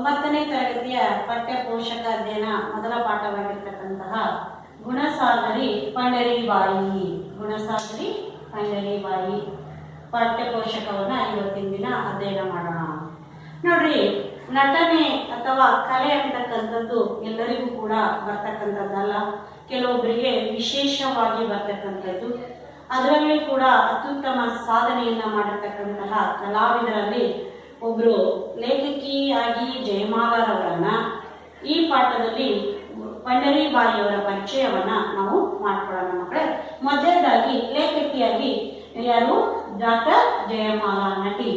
9ನೇ ತರಗತಿಯ ಪಠ್ಯ ಪೋಷಕ ಅಧ್ಯಯನ ಮೊದಲ ಪಾಠವಾಗಿರ್ತಕ್ಕಂತಹ ಗುಣಸಾಗರಿ ಪಂಡರೀಬಾಯಿ ಪಠ್ಯ ಪೋಷಕವನ್ನ ಇವತ್ತಿನ ದಿನ ಅಧ್ಯಯನ ಮಾಡೋಣ. ನೋಡ್ರಿ, ನಟನೆ ಅಥವಾ ಕಲೆ ಅಂತಕ್ಕಂಥದ್ದು ಎಲ್ಲರಿಗೂ ಕೂಡ ಬರ್ತಕ್ಕಂಥದ್ದಲ್ಲ, ಕೆಲವೊಬ್ಬರಿಗೆ ವಿಶೇಷವಾಗಿ ಬರ್ತಕ್ಕಂಥದ್ದು. ಅದರಲ್ಲಿ ಕೂಡ ಅತ್ಯುತ್ತಮ ಸಾಧನೆಯನ್ನ ಮಾಡಿರ್ತಕ್ಕಂತಹ ಕಲಾವಿದರಲ್ಲಿ ಒಬ್ಬರು ಲೇಖಕಿಯಾಗಿ ಜಯಮಾಲಾರವರನ್ನ ಈ ಪಾಠದಲ್ಲಿ ಪಂಡರೀಬಾಯಿಯವರ ಪರಿಚಯವನ್ನ ನಾವು ಮಾಡ್ಕೊಳ್ಳೋಣ ಮಕ್ಕಳೇ. ಮೊದಲದಾಗಿ ಲೇಖಕಿಯಾಗಿ ಯಾರು? ಡಾಕ್ಟರ್ ಜಯಮಾಲಾ ನಟಿ.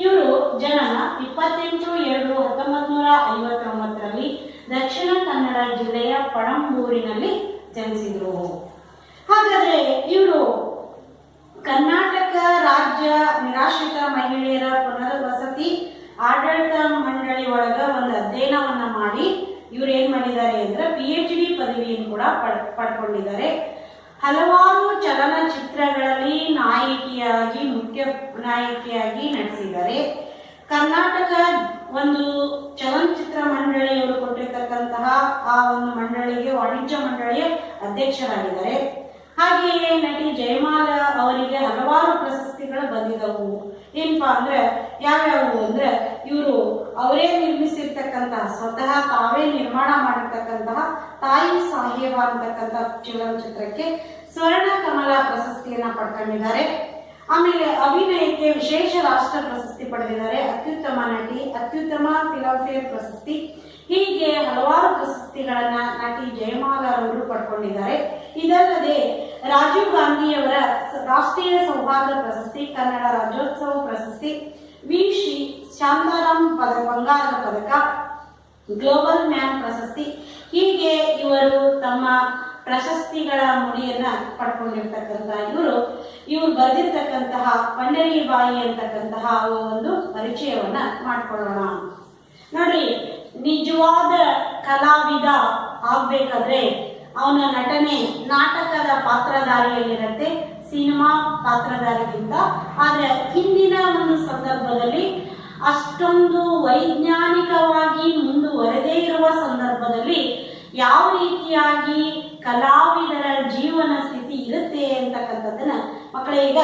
ಇವರು ಜನನ 28/2/1959 ದಕ್ಷಿಣ ಕನ್ನಡ ಜಿಲ್ಲೆಯ ಪಣಂಬೂರಿನಲ್ಲಿ ಜನಿಸಿದರು. ಹಾಗಾದ್ರೆ ಇವರು ಕರ್ನಾಟಕ ರಾಜ್ಯ ನಿರಾಶ್ರಿತ ಮಹಿಳೆಯರ ಪುನರ್ವಸತಿ ಆಡಳಿತ ಮಂಡಳಿ ಒಳಗ ಒಂದು ಅಧ್ಯಯನವನ್ನ ಮಾಡಿ ಇವ್ರು ಏನ್ ಮಾಡಿದ್ದಾರೆ ಅಂದ್ರೆ PhD ಪದವಿಯನ್ನು ಕೂಡ ಪಡ್ಕೊಂಡಿದ್ದಾರೆ. ಹಲವಾರು ಚಲನಚಿತ್ರಗಳಲ್ಲಿ ಮುಖ್ಯ ನಾಯಕಿಯಾಗಿ ನಟಿಸಿದ್ದಾರೆ. ಕರ್ನಾಟಕ ಒಂದು ಚಲನಚಿತ್ರ ಮಂಡಳಿಯವರು ಕೊಟ್ಟಿರ್ತಕ್ಕಂತಹ ಆ ಒಂದು ಮಂಡಳಿಗೆ ವಾಣಿಜ್ಯ ಮಂಡಳಿಯ ಅಧ್ಯಕ್ಷರಾಗಿದ್ದಾರೆ. ಹಾಗೆಯೇ ನಟಿ ಜಯಮಾಲಾ ಅವರಿಗೆ ಹಲವಾರು ಪ್ರಶಸ್ತಿಗಳು ಬಂದಿದ್ದವು. ಏನಪ್ಪಾ ಅಂದ್ರೆ ಯಾವ್ಯಾವು ಅಂದ್ರೆ ಇವರು ಅವರೇ ನಿರ್ಮಿಸಿರ್ತಕ್ಕಂತಹ, ಸ್ವತಃ ತಾವೇ ನಿರ್ಮಾಣ ಮಾಡಿರ್ತಕ್ಕಂತಹ ತಾಯಿ ಸಾಹೇಬ ಅಂತಕ್ಕಂಥ ಚಲನಚಿತ್ರಕ್ಕೆ ಸ್ವರ್ಣ ಕಮಲ ಪ್ರಶಸ್ತಿಯನ್ನ ಪಡ್ಕೊಂಡಿದ್ದಾರೆ. ಆಮೇಲೆ ಅಭಿನಯಕ್ಕೆ ವಿಶೇಷ ರಾಷ್ಟ್ರ ಪ್ರಶಸ್ತಿ ಪಡೆದಿದ್ದಾರೆ. ಅತ್ಯುತ್ತಮ ನಟಿ, ಅತ್ಯುತ್ತಮ ಫಿಲ್ಮ್ಫೇರ್ ಪ್ರಶಸ್ತಿ, ಹೀಗೆ ಹಲವಾರು ಪ್ರಶಸ್ತಿಗಳನ್ನ ನಟಿ ಜಯಮಾಲಾ ಅವರು ಪಡ್ಕೊಂಡಿದ್ದಾರೆ. ಇದಲ್ಲದೆ ರಾಜೀವ್ ಗಾಂಧಿಯವರ ರಾಷ್ಟ್ರೀಯ ಸೌಹಾರ್ದ ಪ್ರಶಸ್ತಿ, ಕನ್ನಡ ರಾಜ್ಯೋತ್ಸವ ಪ್ರಶಸ್ತಿ, ವಿ.ಶ್ರೀ ಶಾಂತಾರಾಮ್ ಬಂಗಾರದ ಪದಕ, ಗ್ಲೋಬಲ್ ಮ್ಯಾನ್ ಪ್ರಶಸ್ತಿ, ಹೀಗೆ ಇವರು ತಮ್ಮ ಪ್ರಶಸ್ತಿಗಳ ಮುಡಿಯನ್ನ ಪಡ್ಕೊಂಡಿರ್ತಕ್ಕಂಥ ಇವರು ಬರೆದಿರ್ತಕ್ಕಂತಹ ಪಂಡರೀಬಾಯಿ ಅಂತಕ್ಕಂತಹ ಒಂದು ಪರಿಚಯವನ್ನ ಮಾಡ್ಕೊಳ್ಳೋಣ. ನೋಡಿ, ನಿಜವಾದ ಕಲಾವಿದ ಆಗ್ಬೇಕಾದ್ರೆ ಅವನ ನಟನೆ ನಾಟಕದ ಪಾತ್ರಧಾರಿಯಲ್ಲಿರುತ್ತೆ, ಸಿನಿಮಾ ಪಾತ್ರಧಾರಿಗಿಂತ. ಆದ್ರೆ ಹಿಂದಿನ ಒಂದು ಸಂದರ್ಭದಲ್ಲಿ ಅಷ್ಟೊಂದು ವೈಜ್ಞಾನಿಕವಾಗಿ ಮುಂದುವರೆದೇ ಇರುವ ಸಂದರ್ಭದಲ್ಲಿ ಯಾವ ರೀತಿಯಾಗಿ ಕಲಾವಿದರ ಜೀವನ ಸ್ಥಿತಿ ಇರುತ್ತೆ ಅಂತಕ್ಕಂಥದ್ದನ್ನ ಮಕ್ಕಳೇ ಈಗ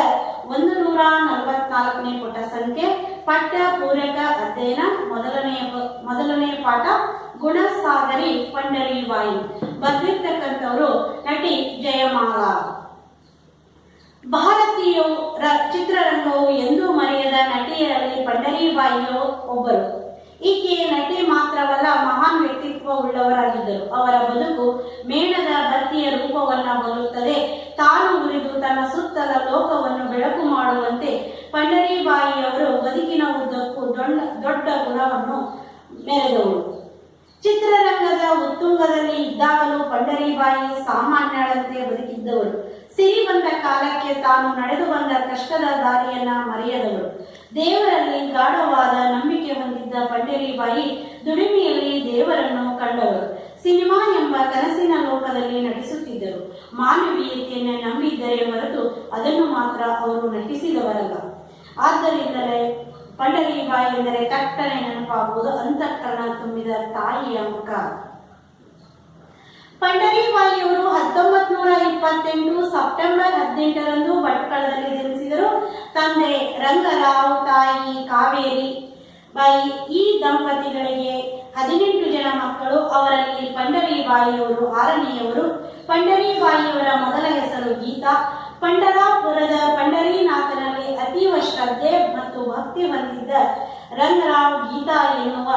144ನೇ ಪುಟ ಸಂಖ್ಯೆ ಪಠ್ಯ ಪೂರಕ ಅಧ್ಯಯನ ಮೊದಲನೇ ಪಾಠ ಗುಣಸಾಗರಿ ಪಂಡರೀಬಾಯಿ. ಬರೆದಿರ್ತಕ್ಕಂಥವರು ನಟಿ ಜಯಮಾಲಾ. ಭಾರತೀಯ ಚಿತ್ರರಂಗವು ಎಂದೂ ಮರೆಯದ ನಟಿಯರಲ್ಲಿ ಪಂಡರೀಬಾಯಿಯು ಒಬ್ಬರು. ಈಕೆ ನಟಿ ಮಾತ್ರವಲ್ಲ, ಮಹಾನ್ ವ್ಯಕ್ತಿತ್ವ ಉಳ್ಳವರಾಗಿದ್ದರು. ಅವರ ಬದುಕು ಮೇಣದ ಬತ್ತಿಯ ರೂಪವನ್ನ ಹೋಲುತ್ತದೆ. ತಾನು ಉರಿದು ತನ್ನ ಸುತ್ತಲ ಲೋಕವನ್ನು ಬೆಳಕು ಮಾಡುವಂತೆ ಪಂಡರೀಬಾಯಿಯವರು ಬದುಕಿನ ಉದ್ದಕ್ಕೂ ದೊಡ್ಡ ಗುಣವನ್ನು ಮೆರೆದವರು. ಚಿತ್ರರಂಗದ ಉತ್ತುಂಗದಲ್ಲಿ ಇದ್ದಾಗಲೂ ಪಂಡರೀಬಾಯಿ ಸಾಮಾನ್ಯಳಂತೆ ಬದುಕಿದ್ದವರು. ಸಿರಿ ಬಂದ ಕಾಲಕ್ಕೆ ತಾನು ನಡೆದು ಬಂದ ಕಷ್ಟದ ದಾರಿಯನ್ನ ಮರೆಯದವರು. ದೇವರಲ್ಲಿ ಗಾಢವಾದ ನಂಬಿಕೆ ಹೊಂದಿದ್ದ ಪಂಡರೀಬಾಯಿ ದುಡಿಮೆಯಲ್ಲಿ ದೇವರನ್ನು ಕಂಡವರು. ಸಿನಿಮಾ ಎಂಬ ಕನಸಿನ ಲೋಕದಲ್ಲಿ ನಟಿಸುತ್ತಿದ್ದರು. ಮಾನವೀಯತೆಯನ್ನು ನಂಬಿದ್ದರೆ ಹೊರತು ಅದನ್ನು ಮಾತ್ರ ಅವರು ನಟಿಸಿದವರಲ್ಲ. ಆದ್ದರಿಂದಲೇ ಪಂಡರೀಬಾಯಿ ಎಂದರೆ ತಟ್ಟನೆ ನೆನಪಾಗುವುದು ಅಂತಃಕರಣ ತುಂಬಿದ ತಾಯಿಯ ಮುಖ. ಪಂಡರೀಬಾಯಿಯವರು 1928 ಸೆಪ್ಟೆಂಬರ್ 18ರಂದು ಭಟ್ಕಳದಲ್ಲಿ ಜನಿಸಿದರು. ತಂದೆ ರಂಗರಾವ್, ತಾಯಿ ಕಾವೇರಿ ಬಾಯಿ. ಈ ದಂಪತಿಗಳಿಗೆ 18 ಜನ ಮಕ್ಕಳು. ಅವರಲ್ಲಿ ಪಂಡರೀಬಾಯಿಯವರು 6ನೆಯವರು. ಪಂಡರೀಬಾಯಿಯವರ ಮೊದಲ ಹೆಸರು ಗೀತಾ. ಪಂಡರಾಪುರದ ಪಂಡರೀನಾಥನಲ್ಲಿ ಅತೀವ ಶ್ರದ್ಧೆ ಮತ್ತು ಭಕ್ತಿ ಹೊಂದಿದ್ದ ರಂಗರಾವ್ ಗೀತಾ ಎನ್ನುವ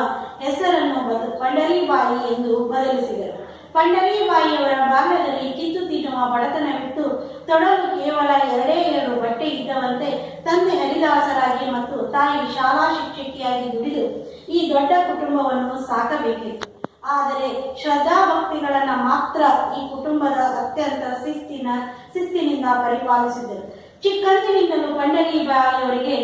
ಹೆಸರನ್ನು ಪಂಡರೀಬಾಯಿ ಎಂದು ಬದಲಿಸಿದರು. ಪಂಡರೀಬಾಯಿಯವರ ಬಾಲ್ಯದಲ್ಲಿ ಕಿತ್ತು ತಿನ್ನುವ ಬಡತನವಿತ್ತು. ತೊಡಲು ಕೇವಲ 2 ಬಟ್ಟೆ ಇದ್ದವಂತೆ. ತಂದೆ ಹರಿದಾಸರಾಗಿ ಮತ್ತು ತಾಯಿ ಶಾಲಾ ಶಿಕ್ಷಕಿಯಾಗಿ ದುಡಿದು ಈ ದೊಡ್ಡ ಕುಟುಂಬವನ್ನು ಸಾಕಬೇಕಿತ್ತು. ಆದರೆ ಶ್ರದ್ಧಾಭಕ್ತಿಗಳನ್ನ ಮಾತ್ರ ಈ ಕುಟುಂಬದ ಅತ್ಯಂತ ಶಿಸ್ತಿನಿಂದ ಪರಿಪಾಲಿಸಿದರು. ಚಿಕ್ಕಂದಿನಿಂದಲೂ ಪಂಡರೀಬಾಯಿಯವರಿಗೆ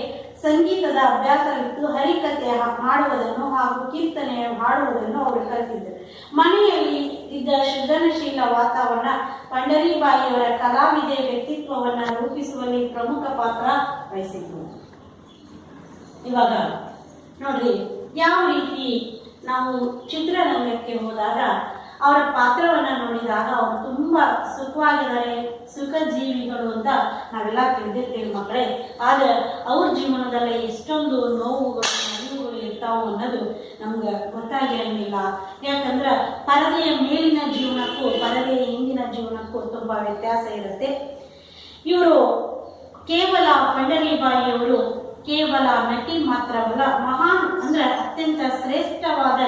ಸಂಗೀತದ ಅಭ್ಯಾಸವಿತ್ತು. ಹರಿಕತೆ ಮಾಡುವುದನ್ನು ಹಾಗೂ ಕೀರ್ತನೆ ಹಾಡುವುದನ್ನು ಅವರು ಕಲಿತಿದ್ದರು. ಮನೆಯಲ್ಲಿ ಇದ್ದ ಸೃಜನಶೀಲ ವಾತಾವರಣ ಪಂಡರೀಬಾಯಿಯವರ ಕಲಾವಿದೆ ವ್ಯಕ್ತಿತ್ವವನ್ನು ರೂಪಿಸುವಲ್ಲಿ ಪ್ರಮುಖ ಪಾತ್ರ ವಹಿಸಿತ್ತು. ಇವಾಗ ನೋಡ್ರಿ, ಯಾವ ರೀತಿ ನಾವು ಚಿತ್ರರಂಗಕ್ಕೆ ಹೋದಾಗ ಅವರ ಪಾತ್ರವನ್ನು ನೋಡಿದಾಗ ಅವರು ತುಂಬ ಸುಖವಾಗಿದ್ದಾರೆ, ಸುಖ ಜೀವಿಗಳು ಅಂತ ನಾವೆಲ್ಲ ತಿಳಿದಿರ್ತೀವಿ ಮಕ್ಕಳೇ. ಆದರೆ ಅವ್ರ ಜೀವನದಲ್ಲಿ ಎಷ್ಟೊಂದು ನೋವುಗಳು ನಲಿವುಗಳು ಇರ್ತಾವೆ ಅನ್ನೋದು ನಮ್ಗೆ ಗೊತ್ತಾಗಿರಂಗಿಲ್ಲ. ಯಾಕಂದ್ರೆ ಪರದೆಯ ಮೇಲಿನ ಜೀವನಕ್ಕೂ ಪರದೆಯ ಹಿಂದಿನ ಜೀವನಕ್ಕೂ ತುಂಬ ವ್ಯತ್ಯಾಸ ಇರುತ್ತೆ. ಇವರು ಕೇವಲ ಪಂಡರೀಬಾಯಿಯವರು ಕೇವಲ ನಟಿ ಮಾತ್ರವಲ್ಲ, ಮಹಾನ್ ಅಂದ್ರೆ ಅತ್ಯಂತ ಶ್ರೇಷ್ಠವಾದ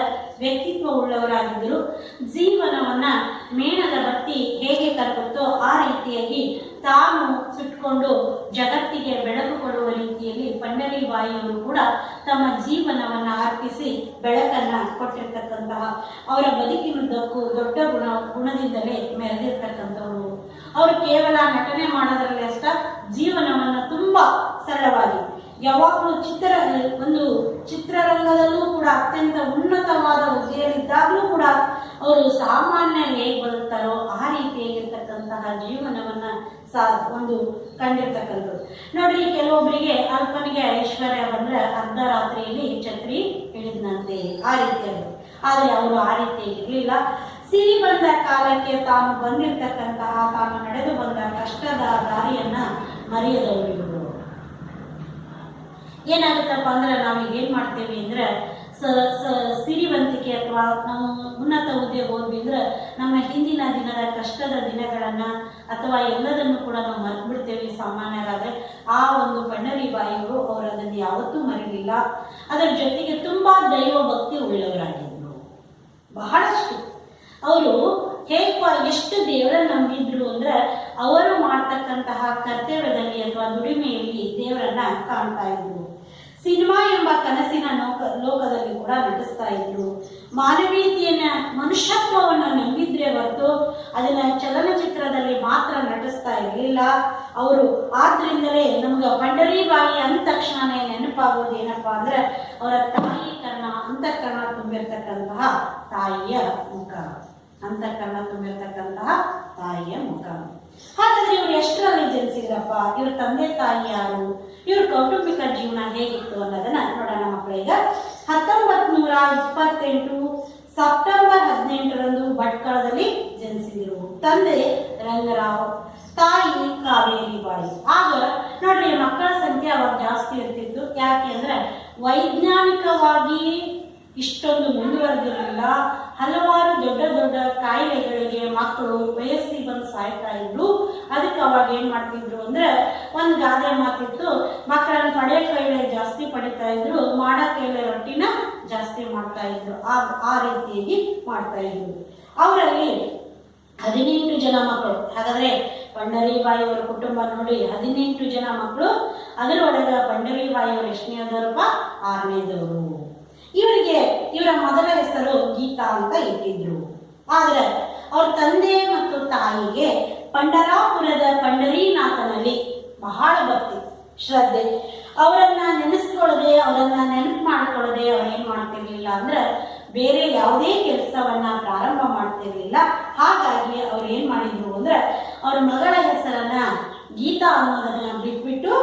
ವ್ಯಕ್ತಿತ್ವ ಉಳ್ಳವರಾಗಿದ್ದರು. ಜೀವನವನ್ನ ಮೇಣದ ಬತ್ತಿ ಹೇಗೆ ಕರಗುತ್ತೋ ಆ ರೀತಿಯಾಗಿ ತಾನು ಸುಟ್ಕೊಂಡು ಜಗತ್ತಿಗೆ ಬೆಳಕು ಕೊಡುವ ರೀತಿಯಲ್ಲಿ ಪಂಡರೀಬಾಯಿಯವರು ಕೂಡ ತಮ್ಮ ಜೀವನವನ್ನ ಅರ್ಪಿಸಿ ಬೆಳಕನ್ನ ಕೊಟ್ಟಿರ್ತಕ್ಕಂತಹ, ಅವರ ಬದುಕಿನುದ್ದಕ್ಕೂ ದೊಡ್ಡ ಗುಣದಿಂದಲೇ ಮೆರೆದಿರ್ತಕ್ಕಂಥವರು. ಅವರು ಕೇವಲ ನಟನೆ ಮಾಡೋದ್ರಲ್ಲಿ ಅಷ್ಟ ಜೀವನವನ್ನ ತುಂಬಾ ಸರಳವಾಗಿ ಯಾವಾಗಲೂ ಒಂದು ಚಿತ್ರರಂಗದಲ್ಲೂ ಕೂಡ ಅತ್ಯಂತ ಉನ್ನತವಾದ ಹುದ್ದೆಯಲ್ಲಿದ್ದಾಗಲೂ ಕೂಡ ಅವರು ಸಾಮಾನ್ಯರು ಹೇಗೆ ಬದುಕ್ತಾರೋ ಆ ರೀತಿಯಾಗಿರ್ತಕ್ಕಂತಹ ಜೀವನವನ್ನ ಒಂದು ಕಂಡಿರ್ತಕ್ಕಂಥದ್ದು. ನೋಡಿ, ಕೆಲವೊಬ್ಬರಿಗೆ ಅಲ್ಪನಿಗೆ ಐಶ್ವರ್ಯ ಬಂದ್ರೆ ಅರ್ಧ ರಾತ್ರಿಯಲ್ಲಿ ಛತ್ರಿ ಹಿಡಿದ್ನಂತೆ, ಆ ರೀತಿಯಾಗಿ. ಆದರೆ ಅವರು ಆ ರೀತಿಯಾಗಿರ್ಲಿಲ್ಲ. ಸಿರಿ ಬಂದ ಕಾಲಕ್ಕೆ ತಾನು ಬಂದಿರ್ತಕ್ಕಂತಹ, ತಾನು ನಡೆದು ಬಂದ ಕಷ್ಟದ ದಾರಿಯನ್ನ ಮರೆಯದವರು ಇವರು. ಏನಾಗುತ್ತಪ್ಪ ಅಂದ್ರೆ ನಾವೀಗ ಏನ್ ಮಾಡ್ತೇವೆ ಅಂದ್ರೆ ಸಿರಿವಂತಿಕೆ ಅಥವಾ ನಾವು ಉನ್ನತ ಹುದ್ದೆ ಹೋದ್ವಿ ಅಂದ್ರೆ ನಮ್ಮ ಹಿಂದಿನ ದಿನದ ಕಷ್ಟದ ದಿನಗಳನ್ನ ಅಥವಾ ಎಲ್ಲದನ್ನು ಕೂಡ ನಾವು ಮರೆತುಬಿಡ್ತೇವೆ ಸಾಮಾನ್ಯರಾದ್ರೆ. ಆ ಒಂದು ಪಂಡರೀಬಾಯಿಯವರು ಅವರು ಅದನ್ನು ಯಾವತ್ತೂ ಮರಿಲಿಲ್ಲ. ಅದರ ಜೊತೆಗೆ ತುಂಬಾ ದೈವ ಭಕ್ತಿ ಉಳ್ಳವರಾಗಿದ್ರು, ಬಹಳಷ್ಟು. ಅವರು ಎಷ್ಟು ದೇವರನ್ನ ನಂಬಿದ್ರು ಅಂದ್ರೆ ಅವರು ಮಾಡ್ತಕ್ಕಂತಹ ಕರ್ತವ್ಯದಲ್ಲಿ ಅಥವಾ ದುಡಿಮೆಯಲ್ಲಿ ದೇವರನ್ನ ಕಾಣ್ತಾ ಇದ್ರು. ಸಿನಿಮಾ ಎಂಬ ಕನಸಿನ ಲೋಕದಲ್ಲಿ ಕೂಡ ನಟಿಸ್ತಾ ಇದ್ರು. ಮಾನವೀಯತೆಯನ್ನ, ಮನುಷ್ಯತ್ವವನ್ನ ನಂಬಿದ್ರೆ ಹೊರತು ಅದನ್ನ ಚಲನಚಿತ್ರದಲ್ಲಿ ಮಾತ್ರ ನಟಿಸ್ತಾ ಇರಲಿಲ್ಲ ಅವರು. ಆದ್ರಿಂದಲೇ ನಮ್ಗೆ ಪಂಡರೀಬಾಯಿ ಅಂದ ತಕ್ಷಣನೇ ನೆನಪಾಗೋದು ಏನಪ್ಪಾ ಅಂದ್ರೆ ಅವರ ತಾಯಿ ಅಂತಃಕರಣ ತುಂಬಿರ್ತಕ್ಕಂತಹ ತಾಯಿಯ ಮುಖ, ಅಂತಃಕರಣ ತುಂಬಿರ್ತಕ್ಕಂತಹ ತಾಯಿಯ ಮುಖ. ಹಾಗಾದ್ರೆ ಇವ್ರು ಎಷ್ಟರಲ್ಲಿ ಜನಿಸಿದ್ರಪ್ಪ, ಇವ್ರ ತಂದೆ ತಾಯಿ ಯಾರು, ಇವ್ರ ಕೌಟುಂಬಿಕ ಜೀವನ ಹೇಗಿತ್ತು ಅನ್ನೋದನ್ನ ನೋಡೋಣ ಮಕ್ಕಳೀಗ. 1928 ಸೆಪ್ಟೆಂಬರ್ 18ರಂದು ಭಟ್ಕಳದಲ್ಲಿ ಜನಿಸಿದರು. ತಂದೆ ರಂಗರಾವ್, ತಾಯಿ ಕಾವೇರಿಬಾಯಿ. ಆಗ ನೋಡ್ರಿ, ಮಕ್ಕಳ ಸಂಖ್ಯೆ ಅವಾಗ ಜಾಸ್ತಿ ಇರ್ತಿತ್ತು. ಯಾಕೆ ಅಂದ್ರೆ ವೈಜ್ಞಾನಿಕವಾಗಿ ಇಷ್ಟೊಂದು ಮುಂದುವರೆದಿರಲಿಲ್ಲ. ಹಲವಾರು ದೊಡ್ಡ ದೊಡ್ಡ ಕಾಯಿಲೆಗಳಿಗೆ ಮಕ್ಕಳು ವಯಸ್ಸಿಗೆ ಬಂದು ಸಾಯ್ತಾ ಇದ್ರು. ಅದಕ್ಕೆ ಅವಾಗ ಏನ್ ಮಾಡ್ತಿದ್ರು ಅಂದ್ರೆ ಒಂದು ಗಾದೆ ಮಾತಿತ್ತು, ಮಕ್ಕಳನ್ನು ಪಡೆಯ ಕೈಲೆ ಜಾಸ್ತಿ ಪಡಿತಾ ಇದ್ರು, ಮಾಡ ಕೈಲೆ ರೊಟ್ಟಿನ ಜಾಸ್ತಿ ಮಾಡ್ತಾ ಇದ್ರು. ಆ ರೀತಿಯಾಗಿ ಮಾಡ್ತಾ ಇದ್ರು. ಅವರಲ್ಲಿ 18 ಜನ ಮಕ್ಕಳು. ಹಾಗಾದ್ರೆ ಪಂಡರೀಬಾಯಿ ಅವರ ಕುಟುಂಬ ನೋಡಿ, 18 ಜನ ಮಕ್ಕಳು. ಅದರೊಳಗೆ ಪಂಡರೀಬಾಯಿ ಅವರು ಎಷ್ಟನೇದವರಪ್ಪ, 6ನೇದವರು. ಇವರ ಮೊದಲ ಹೆಸರು ಗೀತಾ ಅಂತ ಇಟ್ಟಿದ್ರು. ಆದ್ರೆ ಅವ್ರ ತಂದೆ ಮತ್ತು ತಾಯಿಗೆ ಪಂಡರಾಪುರದ ಪಂಡರೀನಾಥನಲ್ಲಿ ಬಹಳ ಭಕ್ತಿ, ಶ್ರದ್ಧೆ. ಅವರನ್ನ ನೆನೆಸ್ಕೊಳ್ಳದೆ, ಅವರನ್ನ ನೆನಪು ಮಾಡ್ಕೊಳ್ಳದೆ ಅವ್ರು ಏನ್ ಮಾಡ್ತಿರ್ಲಿಲ್ಲ ಅಂದ್ರೆ ಬೇರೆ ಯಾವುದೇ ಕೆಲಸವನ್ನ ಪ್ರಾರಂಭ ಮಾಡ್ತಿರ್ಲಿಲ್ಲ. ಹಾಗಾಗಿ ಅವ್ರು ಏನ್ ಮಾಡಿದ್ರು ಅಂದ್ರೆ ಅವ್ರ ಮಗಳ ಹೆಸರನ್ನ ಗೀತಾ ಅನ್ನೋದನ್ನ ಬಿಟ್ಬಿಟ್ಟು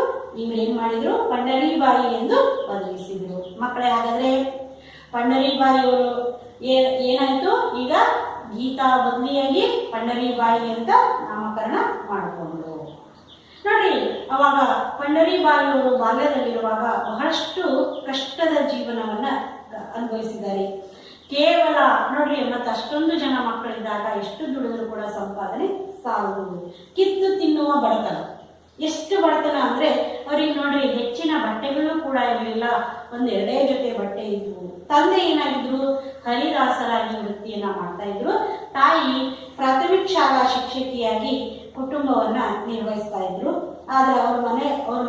ಇವ್ರು ಏನ್ ಮಾಡಿದ್ರು, ಪಂಡರೀಬಾಯಿ ಎಂದು ಬದಲಿಸಿದ್ರು. ಮಕ್ಕಳೇ, ಹಾಗಾದ್ರೆ ಪಂಡರೀಬಾಯಿ ಅವರು ಏನಾಯ್ತು, ಈಗ ಗೀತಾ ಬದಲಿಯಾಗಿ ಪಂಡರೀಬಾಯಿ ಅಂತ ನಾಮಕರಣ ಮಾಡಿಕೊಂಡ್ರು. ನೋಡಿ, ಅವಾಗ ಪಂಡರೀಬಾಯಿ ಅವರು ಬಾಲ್ಯದಲ್ಲಿರುವಾಗ ಬಹಳಷ್ಟು ಕಷ್ಟದ ಜೀವನವನ್ನ ಅನುಭವಿಸಿದ್ದಾರೆ. ಕೇವಲ ನೋಡ್ರಿ, ಮತ್ತೆ ಅಷ್ಟೊಂದು ಜನ ಮಕ್ಕಳಿದ್ದಾಗ ಎಷ್ಟು ದುಡಿದ್ರು ಕೂಡ ಸಂಪಾದನೆ ಸಾಲದು. ಕಿತ್ತು ತಿನ್ನುವ ಬಡತನ, ಎಷ್ಟು ಬಡತನ ಅಂದ್ರೆ ಅವ್ರಿಗೆ ನೋಡ್ರಿ ಹೆಚ್ಚಿನ ಬಟ್ಟೆಗಳು ಕೂಡ ಇರಲಿಲ್ಲ. 2 ಜೊತೆ ಬಟ್ಟೆ ಇದ್ವು. ತಂದೆ ಏನಾಗಿದ್ರು, ಹರಿದಾಸರಾಗಿ ವೃತ್ತಿಯನ್ನ ಮಾಡ್ತಾ ಇದ್ರು. ತಾಯಿ ಪ್ರಾಥಮಿಕ ಶಾಲಾ ಶಿಕ್ಷಕಿಯಾಗಿ ಕುಟುಂಬವನ್ನ ನಿರ್ವಹಿಸ್ತಾ ಇದ್ರು. ಆದ್ರೆ ಅವ್ರ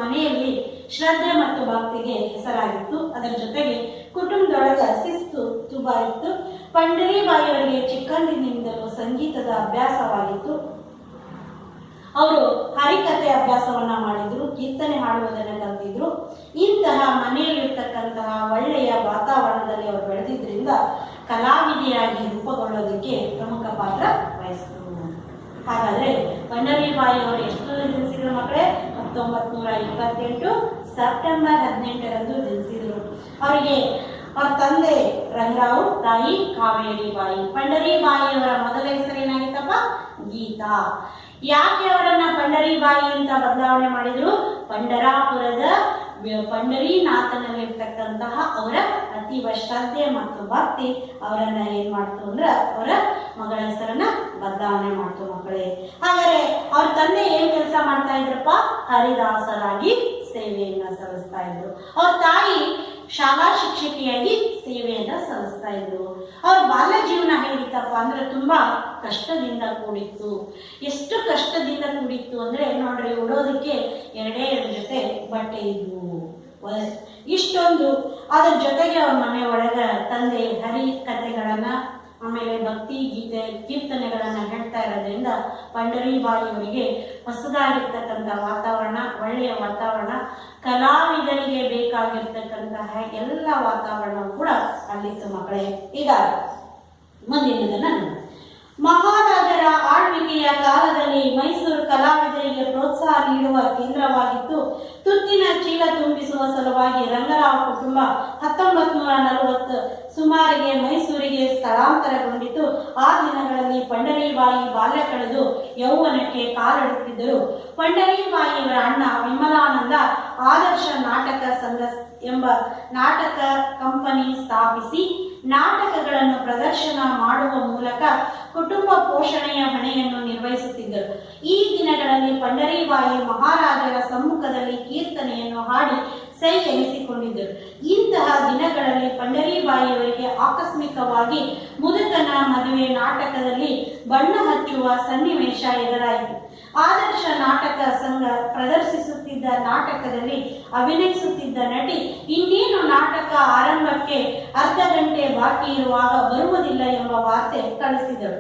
ಮನೆಯಲ್ಲಿ ಶ್ರದ್ಧೆ ಮತ್ತು ಭಕ್ತಿಗೆ ಹೆಸರಾಗಿತ್ತು. ಅದರ ಜೊತೆಗೆ ಕುಟುಂಬದೊಳಗ ಶಿಸ್ತು ತುಂಬಾ ಇತ್ತು. ಪಂಡರೀಬಾಯಿಯವರಿಗೆ ಚಿಕ್ಕಂದಿನಿಂದಲೂ ಸಂಗೀತದ ಅಭ್ಯಾಸವಾಗಿತ್ತು. ಅವರು ಹರಿಕತೆ ಅಭ್ಯಾಸವನ್ನ ಮಾಡಿದ್ರು, ಕೀರ್ತನೆ ಹಾಡುವುದನ್ನು ಕಲಿತಿದ್ರು. ಇಂತಹ ಮನೆಯಲ್ಲಿರ್ತಕ್ಕಂತಹ ಒಳ್ಳೆಯ ವಾತಾವರಣದಲ್ಲಿ ಅವರು ಬೆಳೆದಿದ್ರಿಂದ ಕಲಾವಿದೆಯಾಗಿ ರೂಪುಗೊಳ್ಳೋದಕ್ಕೆ ಪ್ರಮುಖ ಪಾತ್ರ ವಹಿಸಿದ್ರು. ಹಾಗಾದ್ರೆ ಪಂಡರೀಬಾಯಿ ಅವರು ಎಷ್ಟರಲ್ಲಿ ಜನಿಸಿದ್ರು ಮಕ್ಕಳೇ, 1928 ಸೆಪ್ಟೆಂಬರ್ 18ರಂದು ಜನಿಸಿದ್ರು. ಅವರಿಗೆ ಅವ್ರ ತಂದೆ ರಂಗರಾವ್, ತಾಯಿ ಕಾವೇರಿ ಬಾಯಿ. ಪಂಡರಿ ಬಾಯಿಯವರ ಮೊದಲ ಹೆಸರೇನಾಗಿತ್ತಪ್ಪ? ಗೀತಾ. ಯಾಕೆ ಅವರನ್ನ ಪಂಡರಿ ಬಾಯಿ ಅಂತ ಬದಲಾವಣೆ ಮಾಡಿದ್ರು? ಪಂಡರಾಪುರದ ಪಂಡರೀನಾಥನಲ್ಲಿರ್ತಕ್ಕಂತಹ ಅವರ ಅತೀವ ಶ್ರದ್ಧೆ ಮತ್ತು ಭಕ್ತಿ ಅವರನ್ನ ಏನ್ ಮಾಡ್ತು ಅಂದ್ರೆ ಅವರ ಮಗಳ ಹೆಸರನ್ನ ಬದಲಾವಣೆ ಮಾಡ್ತು ಮಕ್ಕಳೇ. ಹಾಗಾದ್ರೆ ಅವ್ರ ತಂದೆ ಏನ್ ಕೆಲಸ ಮಾಡ್ತಾ ಇದ್ರಪ್ಪ? ಹರಿದಾಸರಾಗಿ ಸೇವೆಯನ್ನ ಸಲ್ಲಿಸ್ತಾ ಇದ್ರು. ಅವ್ರ ತಾಯಿ ಶಾಲಾ ಶಿಕ್ಷಕಿಯಾಗಿ ಸೇವೆಯನ್ನ ಸಲ್ಲಿಸ್ತಾ ಇದ್ರು. ಅವ್ರ ಬಾಲ್ಯ ಜೀವನ ಹೇಗಿತ್ತಪ್ಪ ಅಂದ್ರೆ ತುಂಬಾ ಕಷ್ಟದಿಂದ ಕೂಡಿತ್ತು. ಎಷ್ಟು ಕಷ್ಟದಿಂದ ಕೂಡಿತ್ತು ಅಂದ್ರೆ ನೋಡ್ರಿ, ಉಡೋದಕ್ಕೆ 2 ಜೊತೆ ಬಟ್ಟೆ ಇದ್ವು. ಇಷ್ಟೊಂದು ಅದ್ರ ಜೊತೆಗೆ ಅವ್ರ ಮನೆ ಒಳಗ ತಂದೆ ಹರಿ ಕಥೆಗಳನ್ನ ಆಮೇಲೆ ಭಕ್ತಿ ಗೀತೆ ಕೀರ್ತನೆಗಳನ್ನ ಹೇಳ್ತಾ ಇರೋದ್ರಿಂದ ಪಂಡರಿ ಬಾಯಿಯವರಿಗೆ ಹೊಸದಾಗಿರ್ತಕ್ಕಂಥ ವಾತಾವರಣ, ಒಳ್ಳೆಯ ವಾತಾವರಣ, ಕಲಾವಿದರಿಗೆ ಬೇಕಾಗಿರ್ತಕ್ಕಂತಹ ಎಲ್ಲ ವಾತಾವರಣ ಕೂಡ ಅಲ್ಲಿತ್ತು ಮಕ್ಕಳೇ. ಈಗ ಮುಂದಿನದನ್ನ ಮಹಾರಾಜರ ಆಳ್ವಿಕೆಯ ಕಾಲದಲ್ಲಿ ಮೈಸೂರು ಕಲಾವಿದರಿಗೆ ಪ್ರೋತ್ಸಾಹ ನೀಡುವ ಕೇಂದ್ರವಾಗಿತ್ತು. ತುತ್ತಿನ ಚೀಲ ತುಂಬಿಸುವ ಸಲುವಾಗಿ ರಂಗರಾವ್ ಕುಟುಂಬ 1940 ಸುಮಾರಿಗೆ ಮೈಸೂರಿಗೆ ಸ್ಥಳಾಂತರಗೊಂಡಿತು. ಆ ದಿನಗಳಲ್ಲಿ ಪಂಡರೀಬಾಯಿ ಬಾಲ್ಯ ಕಳೆದು ಯೌವನಕ್ಕೆ ಕಾಲಿಡುತ್ತಿದ್ದರು. ಪಂಡರೀಬಾಯಿಯವರ ಅಣ್ಣ ವಿಮಲಾನಂದ ಆದರ್ಶ ನಾಟಕ ಸಂಘ ಎಂಬ ನಾಟಕ ಕಂಪನಿ ಸ್ಥಾಪಿಸಿ ನಾಟಕಗಳನ್ನು ಪ್ರದರ್ಶನ ಮಾಡುವ ಮೂಲಕ ಕುಟುಂಬ ಪೋಷಣೆಯ ಹೊಣೆಯನ್ನು ನಿರ್ವಹಿಸುತ್ತಿದ್ದರು. ಈ ದಿನಗಳಲ್ಲಿ ಪಂಡರೀಬಾಯಿ ಮಹಾರಾಜರ ಸಮ್ಮುಖದಲ್ಲಿ ಕೀರ್ತನೆಯನ್ನು ಹಾಡಿ ಸೈ ಎನಿಸಿಕೊಂಡಿದ್ದರು. ಇಂತಹ ದಿನಗಳಲ್ಲಿ ಪಂಡರೀಬಾಯಿಯವರಿಗೆ ಆಕಸ್ಮಿಕವಾಗಿ ಮುದುಕನ ಮದುವೆ ನಾಟಕದಲ್ಲಿ ಬಣ್ಣ ಹಚ್ಚುವ ಸನ್ನಿವೇಶ ಎದುರಾಯಿತು. ಆದರ್ಶ ನಾಟಕ ಸಂಘ ಪ್ರದರ್ಶಿಸುತ್ತಿದ್ದ ನಾಟಕದಲ್ಲಿ ಅಭಿನಯಿಸುತ್ತಿದ್ದ ನಟಿ ಇನ್ನೇನು ನಾಟಕ ಆರಂಭಕ್ಕೆ ಅರ್ಧ ಗಂಟೆ ಬಾಕಿ ಇರುವಾಗ ಬರುವುದಿಲ್ಲ ಎಂಬ ವಾರ್ತೆ ಕಳಿಸಿದರು.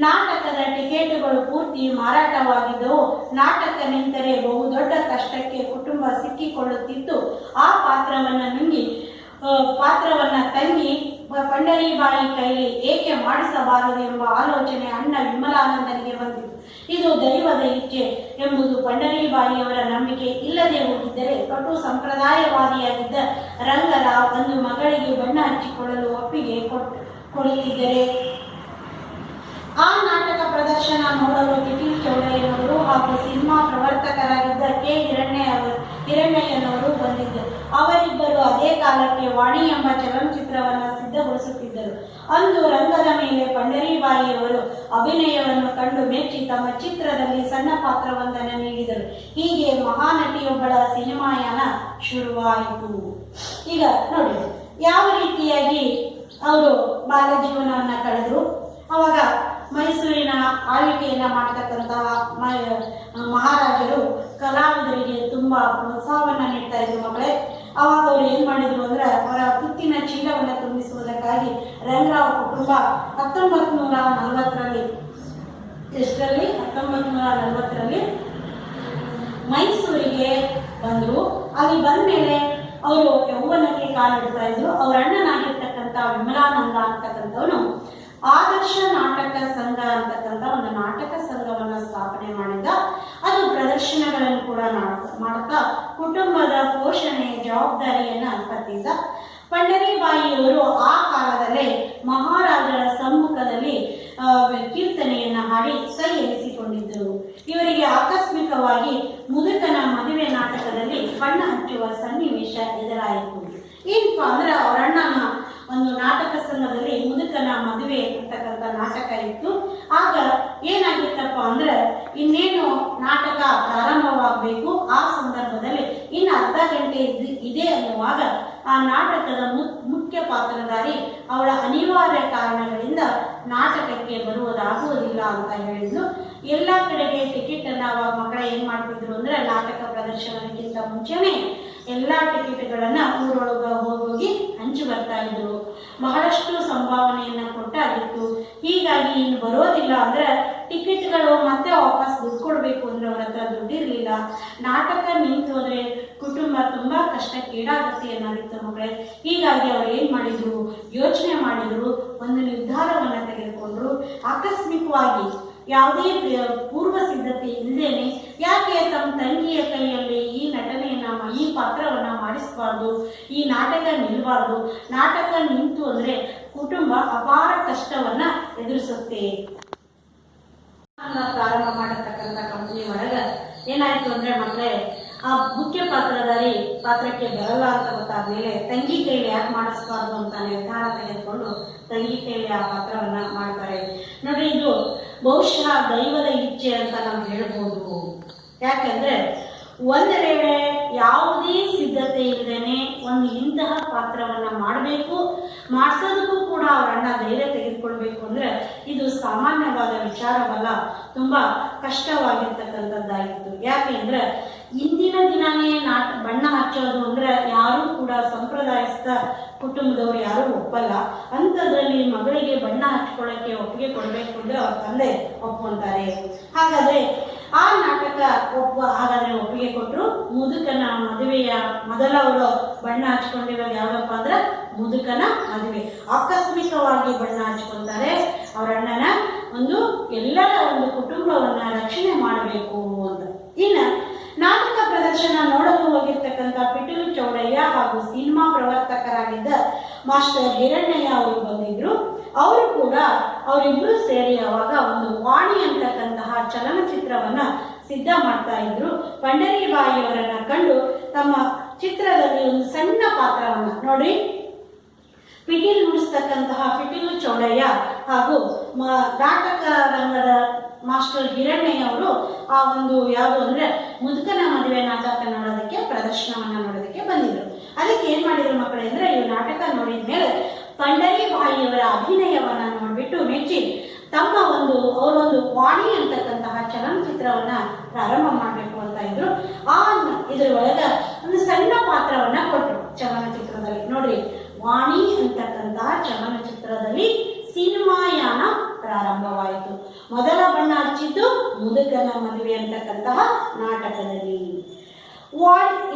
ನಾಟಕದ ಟಿಕೆಟುಗಳು ಪೂರ್ತಿ ಮಾರಾಟವಾಗಿದ್ದವು. ನಾಟಕ ನಿಂತರೆ ಬಹುದೊಡ್ಡ ಕಷ್ಟಕ್ಕೆ ಕುಟುಂಬ ಸಿಕ್ಕಿಕೊಳ್ಳುತ್ತಿತ್ತು. ಆ ಪಾತ್ರವನ್ನ ತಂಗಿ ಪಂಡರೀಬಾಯಿ ಕೈಲಿ ಏಕೆ ಮಾಡಿಸಬಾರದು ಎಂಬ ಆಲೋಚನೆ ಅಣ್ಣ ವಿಮಲಾನಂದನಿಗೆ ಬಂದಿತು. ಇದು ದೈವದ ಇಚ್ಛೆ ಎಂಬುದು ಪಂಡರೀಬಾಯಿಯವರ ನಂಬಿಕೆ. ಇಲ್ಲದೆ ಹೋಗಿದ್ದರೆ ಕಟು ಸಂಪ್ರದಾಯವಾದಿಯಾಗಿದ್ದ ರಂಗರಾವ್ ಒಂದು ಮಗಳಿಗೆ ಬಣ್ಣ ಹಚ್ಚಿಕೊಳ್ಳಲು ಒಪ್ಪಿಗೆ ಕೊಡುತ್ತಿದ್ದರೆ ಆ ನಾಟಕ ಪ್ರದರ್ಶನ ನೋಡಲು ಟಿಟಿಲ್ ಚೌಡಯ್ಯನವರು ಹಾಗೂ ಸಿನಿಮಾ ಪ್ರವರ್ತಕರಾಗಿದ್ದ ಕೆ ಹಿರಣ್ಣಯ್ಯನವರು ಬಂದಿದ್ದರು. ಅವರಿಬ್ಬರು ಅದೇ ಕಾಲಕ್ಕೆ ವಾಣಿ ಎಂಬ ಚಲನಚಿತ್ರವನ್ನು ಸಿದ್ಧಗೊಳಿಸುತ್ತಿದ್ದರು. ಅಂದು ರಂಗದ ಮೇಲೆ ಪಂಡರೀಬಾಯಿಯವರು ಅಭಿನಯವನ್ನು ಕಂಡು ಮೆಚ್ಚಿ ತಮ್ಮ ಚಿತ್ರದಲ್ಲಿ ಸಣ್ಣ ಪಾತ್ರವೊಂದನ್ನು ನೀಡಿದರು. ಹೀಗೆ ಮಹಾನಟಿಯೊಬ್ಬಳ ಸಿನಿಮಾಯಾನ ಶುರುವಾಯಿತು. ಈಗ ನೋಡಿ ಯಾವ ರೀತಿಯಾಗಿ ಅವರು ಬಾಲ್ಯ ಜೀವನವನ್ನು ಕಳೆದರು. ಅವಾಗ ಮೈಸೂರಿನ ಆಳ್ವಿಕೆಯನ್ನ ಮಾಡತಕ್ಕಂತಹ ಮಹಾರಾಜರು ಕಲಾವಿದರಿಗೆ ತುಂಬಾ ಪ್ರೋತ್ಸಾಹವನ್ನ ನೀಡ್ತಾ ಇದ್ರು ಮಕ್ಕಳೇ. ಅವಾಗ ಅವ್ರು ಏನ್ ಮಾಡಿದ್ರು ಅಂದ್ರೆ ಅವರ ತುತ್ತಿನ ಚೀಲವನ್ನು ತುಂಬಿಸುವುದಕ್ಕಾಗಿ ರಂಗರಾವ್ ಕುಟುಂಬ 1940ರಲ್ಲಿ ಮೈಸೂರಿಗೆ ಬಂದರು. ಅಲ್ಲಿ ಬಂದ ಮೇಲೆ ಅವರು ಯೌವನಕ್ಕೆ ಕಾಲಿಡ್ತಾ ಇದ್ರು. ಅವ್ರ ಅಣ್ಣನಾಗಿರ್ತಕ್ಕಂಥ ವಿಮಲಾನಂದ ಅಂತಕ್ಕಂಥವನು ಆದರ್ಶ ನಾಟಕ ಸಂಘ ಅಂತಕ್ಕಂಥ ಒಂದು ನಾಟಕ ಸಂಘವನ್ನು ಸ್ಥಾಪನೆ ಮಾಡಿದ್ದ. ಅದು ಪ್ರದರ್ಶನಗಳನ್ನು ಕೂಡ ಮಾಡ್ತಾ ಕುಟುಂಬದ ಪೋಷಣೆ ಜವಾಬ್ದಾರಿಯನ್ನ ಹೊತ್ತಿದ್ದ. ಪಂಡರೀಬಾಯಿಯವರು ಆ ಕಾಲದಲ್ಲೇ ಮಹಾರಾಜರ ಸಮ್ಮುಖದಲ್ಲಿ ಕೀರ್ತನೆಯನ್ನ ಹಾಡಿ ಸೈ ಎನಿಸಿಕೊಂಡಿದ್ದರು. ಇವರಿಗೆ ಆಕಸ್ಮಿಕವಾಗಿ ಮುದುಕನ ಮದುವೆ ನಾಟಕದಲ್ಲಿ ಬಣ್ಣ ಹಚ್ಚುವ ಸನ್ನಿವೇಶ ಎದುರಾಯಿತು. ಏನಪ್ಪ ಅಂದ್ರೆ ಅವರ ಅಣ್ಣನ ಒಂದು ನಾಟಕ ಸಂಘದಲ್ಲಿ ಮುದುಕನ ಮದುವೆ ಅಂತಕ್ಕಂಥ ನಾಟಕ ಇತ್ತು. ಆಗ ಏನಾಗಿತ್ತಪ್ಪ ಅಂದ್ರೆ ಇನ್ನೇನು ನಾಟಕ ಪ್ರಾರಂಭವಾಗಬೇಕು. ಆ ಸಂದರ್ಭದಲ್ಲಿ ಇನ್ನು ಅರ್ಧ ಗಂಟೆ ಇದೆ ಅನ್ನುವಾಗ ಆ ನಾಟಕದ ಮುಖ್ಯ ಪಾತ್ರಧಾರಿ ಅವಳ ಅನಿವಾರ್ಯ ಕಾರಣಗಳಿಂದ ನಾಟಕಕ್ಕೆ ಬರುವುದಾಗುವುದಿಲ್ಲ ಅಂತ ಹೇಳಿದ್ಲು. ಎಲ್ಲ ಕಡೆಗೆ ಟಿಕೆಟ್ ಅನ್ನ ಅವಾಗ ಮಕ್ಕಳ ಏನ್ ಮಾಡ್ತಿದ್ರು ಅಂದ್ರೆ ನಾಟಕ ಪ್ರದರ್ಶನಕ್ಕಿಂತ ಮುಂಚೆನೆ ಎಲ್ಲಾ ಟಿಕೆಟ್ಗಳನ್ನ ಊರೊಳಗ ಹೋಗಿ ಹಂಚಿ ಬರ್ತಾ ಇದ್ರು. ಬಹಳಷ್ಟು ಸಂಭಾವನೆಯನ್ನ ಕೊಟ್ಟಾಗಿತ್ತು. ಹೀಗಾಗಿ ಇನ್ನು ಬರೋದಿಲ್ಲ ಅಂದ್ರೆ ಟಿಕೆಟ್ಗಳು ಮತ್ತೆ ವಾಪಸ್ ದುಡ್ಡು ಕೊಡ್ಬೇಕು ಅಂದ್ರೆ ಅವ್ರ ಹತ್ರ ದುಡ್ಡಿರ್ಲಿಲ್ಲ. ನಾಟಕ ನಿಂತು ಹೋದ್ರೆ ಕುಟುಂಬ ತುಂಬಾ ಕಷ್ಟಕ್ಕೀಡಾಗತ್ತೆ ಅನ್ನೋದಿತ್ತು ಮಕ್ಕಳೇ. ಹೀಗಾಗಿ ಅವ್ರು ಏನ್ ಮಾಡಿದ್ರು, ಯೋಚನೆ ಮಾಡಿದ್ರು, ಒಂದು ನಿರ್ಧಾರವನ್ನ ತೆಗೆದುಕೊಂಡ್ರು. ಆಕಸ್ಮಿಕವಾಗಿ ಯಾವುದೇ ಪೂರ್ವ ಸಿದ್ಧತೆ ಇಲ್ಲದೇನೆ ಯಾಕೆ ತಮ್ಮ ತಂಗಿಯ ಕೈಯಲ್ಲಿ ಈ ನಟನೆಯನ್ನ ಈ ಪಾತ್ರವನ್ನ ಮಾಡಿಸಬಾರ್ದು, ಈ ನಾಟಕ ನಿಲ್ಬಾರ್ದು, ನಾಟಕ ನಿಂತು ಅಂದ್ರೆ ಕುಟುಂಬ ಅಪಾರ ಕಷ್ಟವನ್ನ ಎದುರಿಸುತ್ತೆ. ಪ್ರಾರಂಭ ಮಾಡತಕ್ಕಂಥ ಕಂಪನಿ ಒಳಗ ಏನಾಯ್ತು ಅಂದ್ರೆ ಮಕ್ಕಳೇ, ಆ ಮುಖ್ಯ ಪಾತ್ರಕ್ಕೆ ಬರಲ್ಲ ಅಂತ ಗೊತ್ತಾದ್ಮೇಲೆ ತಂಗಿ ಕೈಲಿ ಯಾಕೆ ಮಾಡಿಸ್ಬಾರ್ದು ಅಂತ ನಿರ್ಧಾರ ತೆಗೆದುಕೊಂಡು ತಂಗಿ ಕೈಲಿ ಆ ಪಾತ್ರವನ್ನ ಮಾಡ್ತಾರೆ. ನೋಡ್ರಿ, ಇದು ಬಹುಶಃ ದೈವದ ಇಚ್ಛೆ ಅಂತ ನಾವು ಹೇಳ್ಬೋದು. ಯಾಕಂದ್ರೆ ಒಂದು ವೇಳೆ ಯಾವುದೇ ಸಿದ್ಧತೆ ಇಲ್ಲದೇನೆ ಒಂದು ಇಂತಹ ಪಾತ್ರವನ್ನ ಮಾಡಬೇಕು, ಮಾಡಿಸೋದಕ್ಕೂ ಕೂಡ ಅವರನ್ನ ಧೈರ್ಯ ತೆಗೆದುಕೊಳ್ಬೇಕು ಅಂದ್ರೆ ಇದು ಸಾಮಾನ್ಯವಾದ ವಿಚಾರವಲ್ಲ, ತುಂಬಾ ಕಷ್ಟವಾಗಿರ್ತಕ್ಕಂಥದ್ದಾಗಿತ್ತು. ಯಾಕೆ ಅಂದ್ರೆ ಇಂದಿನ ದಿನನೇ ಬಣ್ಣ ಹಚ್ಚೋದು ಅಂದ್ರೆ ಯಾರೂ ಕೂಡ ಸಂಪ್ರದಾಯಸ್ಥ ಕುಟುಂಬದವರು ಯಾರೂ ಒಪ್ಪಲ್ಲ. ಅಂಥದ್ರಲ್ಲಿ ಮಗಳಿಗೆ ಬಣ್ಣ ಹಚ್ಕೊಳ್ಳೋಕ್ಕೆ ಒಪ್ಪಿಗೆ ಕೊಡಬೇಕು ಅಂದ್ರೆ ಅವ್ರ ತಂದೆ ಒಪ್ಕೊಂತಾರೆ. ಹಾಗಾದ್ರೆ ಆ ನಾಟಕ ಹಾಗಾದ್ರೆ ಒಪ್ಪಿಗೆ ಕೊಟ್ಟರು. ಮುದುಕನ ಮದುವೆಯ ಮೊದಲ ಅವರು ಬಣ್ಣ ಹಚ್ಕೊಂಡಿರೋದು ಯಾವ್ದಪ್ಪ ಅಂದ್ರೆ ಮುದುಕನ ಮದುವೆ. ಆಕಸ್ಮಿಕವಾಗಿ ಬಣ್ಣ ಹಚ್ಕೊಂತಾರೆ. ಅವರ ಅಣ್ಣನ ಎಲ್ಲರ ಒಂದು ಕುಟುಂಬವನ್ನ ರಕ್ಷಣೆ ಮಾಡಬೇಕು ಅಂತ. ಇನ್ನ ನಾಟಕ ಪ್ರದರ್ಶನ ನೋಡಲು ಹೋಗಿರ್ತಕ್ಕಂಥ ಪಿಟೀಲು ಚೌಡಯ್ಯ ಹಾಗೂ ಸಿನಿಮಾ ಪ್ರವರ್ತಕರಾಗಿದ್ದ ಮಾಸ್ಟರ್ ಹಿರಣ್ಣಯ್ಯ ಅವರು ಬಂದಿದ್ರು. ಅವರು ಕೂಡ ಅವರಿಬ್ರು ಸೇರಿ ಅವಾಗ ಒಂದು ವಾಣಿ ಅಂತಕ್ಕಂತಹ ಚಲನಚಿತ್ರವನ್ನ ಸಿದ್ಧ ಮಾಡ್ತಾ ಇದ್ರು. ಪಂಡರೀಬಾಯಿಯವರನ್ನ ಕಂಡು ತಮ್ಮ ಚಿತ್ರದಲ್ಲಿ ಒಂದು ಸಣ್ಣ ಪಾತ್ರವನ್ನ ನೋಡಿ, ಪಿಟೀಲ್ ನುಡಿಸ್ತಕ್ಕಂತಹ ಪಿಟೀಲು ಚೌಡಯ್ಯ ಹಾಗೂ ನಾಟಕ ರಂಗದ ಮಾಸ್ಟರ್ ಹಿರಣ್ಣಯ್ಯ ಅವರು ಆ ಒಂದು ಯಾವುದು ಅಂದ್ರೆ ಮುದುಕನ ಮದುವೆ ನಾಟಕ ನೋಡೋದಕ್ಕೆ, ಪ್ರದರ್ಶನವನ್ನ ನೋಡೋದಕ್ಕೆ ಬಂದಿದ್ರು. ಅದಕ್ಕೆ ಏನ್ ಮಾಡಿದ್ರು ಮಕ್ಕಳೇ ಅಂದ್ರೆ, ಈ ನಾಟಕ ನೋಡಿದ ಮೇಲೆ ಪಂಡರೀಬಾಯಿಯವರ ಅಭಿನಯವನ್ನ ನೋಡ್ಬಿಟ್ಟು ಮೆಚ್ಚಿ ತಮ್ಮ ಅವರೊಂದು ವಾಣಿ ಅಂತಕ್ಕಂತಹ ಚಲನಚಿತ್ರವನ್ನ ಪ್ರಾರಂಭ ಮಾಡಬೇಕು ಅಂತ ಇದ್ರು. ಇದ್ರ ಒಳಗ ಒಂದು ಸಣ್ಣ ಪಾತ್ರವನ್ನ ಕೊಟ್ಟರು ಚಲನಚಿತ್ರದಲ್ಲಿ. ನೋಡ್ರಿ, ವಾಣಿ ಅಂತಕ್ಕಂತಹ ಚಲನಚಿತ್ರದಲ್ಲಿ ಸಿನಿಮಾಯಾನ ಪ್ರಾರಂಭವಾಯಿತು. ಮೊದಲ ಬಣ್ಣ ಹಚ್ಚಿದ್ದು ಮುದುಕನ ಮದುವೆ ಅಂತಕ್ಕಂತಹ ನಾಟಕದಲ್ಲಿ.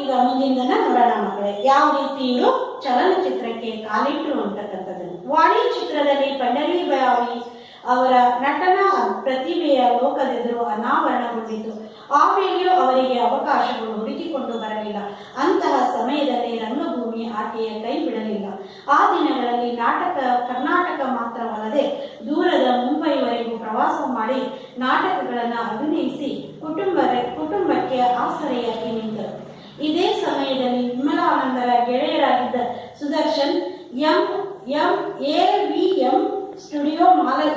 ಈಗ ಮುಂದಿನ ನೋಡೋಣ ಮಕ್ಕಳೇ, ಯಾವ ರೀತಿ ಇವರು ಚಲನಚಿತ್ರಕ್ಕೆ ಕಾಲಿಟ್ರು ಅಂತಕ್ಕಂಥದ್ದನ್ನು. ವಾಣಿ ಚಿತ್ರದಲ್ಲಿ ಪಂಡರೀಬಾಯಿ ಅವರ ನಟನ ಪ್ರತಿಭೆಯ ಲೋಕದೆದುರು ಅನಾವರಣಗೊಂಡಿತು. ಆಮೇಲೆಯೂ ಅವರಿಗೆ ಅವಕಾಶಗಳು ಹುಡುಕಿಕೊಂಡು ಬರಲಿಲ್ಲ. ಅಂತಹ ಸಮಯದಲ್ಲಿ ರಂಗಭೂಮಿ ಆಕೆಯ ಕೈ ಬಿಡಲಿಲ್ಲ. ಆ ದಿನಗಳಲ್ಲಿ ಕರ್ನಾಟಕ ಮಾತ್ರವಲ್ಲದೆ ದೂರದ ಮುಂಬೈವರೆಗೂ ಪ್ರವಾಸ ಮಾಡಿ ನಾಟಕಗಳನ್ನು ಅಭಿನಯಿಸಿ ಕುಟುಂಬಕ್ಕೆ ಆಸರೆಯಾಗಿ ನಿಂತರು. ಇದೇ ಸಮಯದಲ್ಲಿ ವಿಮಲಾನಂದರ ಗೆಳೆಯರಾಗಿದ್ದ ಸುದರ್ಶನ್ AVM ಸ್ಟುಡಿಯೋ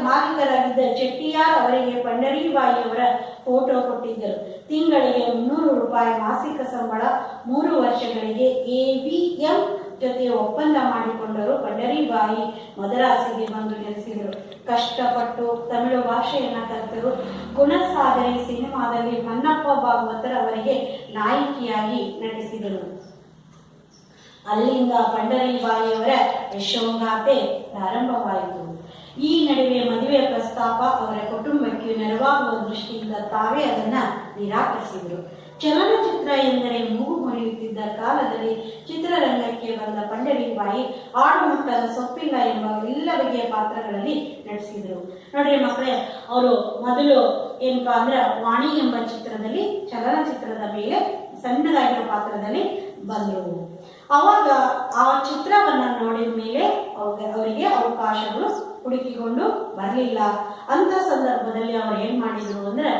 ಮಾಲೀಕರಾಗಿದ್ದ ಚೆಟ್ಟಿಯಾರ್ ಅವರಿಗೆ ಪಂಡರೀಬಾಯಿಯವರ ಫೋಟೋ ಕೊಟ್ಟಿದ್ದರು. ತಿಂಗಳಿಗೆ 300 ರೂಪಾಯಿ ಮಾಸಿಕ ಸಂಬಳ, 3 ವರ್ಷಗಳಿಗೆ AVM ಜೊತೆ ಒಪ್ಪಂದ ಮಾಡಿಕೊಂಡರು. ಪಂಡರೀಬಾಯಿ ಮದ್ರಾಸಿಗೆ ಬಂದು ನೆಲೆಸಿದರು. ಕಷ್ಟಪಟ್ಟು ತಮಿಳು ಭಾಷೆಯನ್ನ ಕಲಿತರು. ಗುಣಸಾಗರಿ ಸಿನಿಮಾದಲ್ಲಿ ಮನ್ನಪ್ಪ ಭಾಗವತರ ಅವರಿಗೆ ನಾಯಕಿಯಾಗಿ ನಟಿಸಿದರು. ಅಲ್ಲಿಂದ ಪಂಡರೀಬಾಯಿಯವರ ಯಶೋಗಾಥೆ ಪ್ರಾರಂಭವಾಯಿತು. ಈ ನಡುವೆ ಮದುವೆ ಪ್ರಸ್ತಾಪ ಅವರ ಕುಟುಂಬಕ್ಕೆ ನೆರವಾಗುವ ದೃಷ್ಟಿಯಿಂದ ತಾವೇ ಅದನ್ನ ನಿರಾಕರಿಸಿದರು. ಚಲನಚಿತ್ರ ಎಂದರೆ ಮೂಗು ಮುರಿಯುತ್ತಿದ್ದ ಕಾಲದಲ್ಲಿ ಚಿತ್ರರಂಗಕ್ಕೆ ಬಂದ ಪಂಡರೀಬಾಯಿ ಆಡುಮುಟ್ಟದ ಸೊಪ್ಪಿಲ್ಲ ಎಂಬ ಎಲ್ಲ ಬಗೆಯ ಪಾತ್ರಗಳಲ್ಲಿ ನಟಿಸಿದರು. ನೋಡ್ರಿ ಮಕ್ಕಳೇ, ಅವರು ಮೊದಲು ಏನಪ್ಪಾ ಅಂದ್ರೆ ವಾಣಿ ಎಂಬ ಚಿತ್ರದಲ್ಲಿ ಚಲನಚಿತ್ರದ ಮೇಲೆ ಸಣ್ಣದಾಗಿರೋ ಪಾತ್ರದಲ್ಲಿ ಬಂದರು. ಅವಾಗ ಆ ಚಿತ್ರವನ್ನ ನೋಡಿದ ಮೇಲೆ ಅವರಿಗೆ ಅವಕಾಶಗಳು ಹುಡುಕಿಕೊಂಡು ಬರಲಿಲ್ಲ. ಅಂತ ಸಂದರ್ಭದಲ್ಲಿ ಅವರು ಏನ್ ಮಾಡಿದ್ರು ಅಂದ್ರೆ,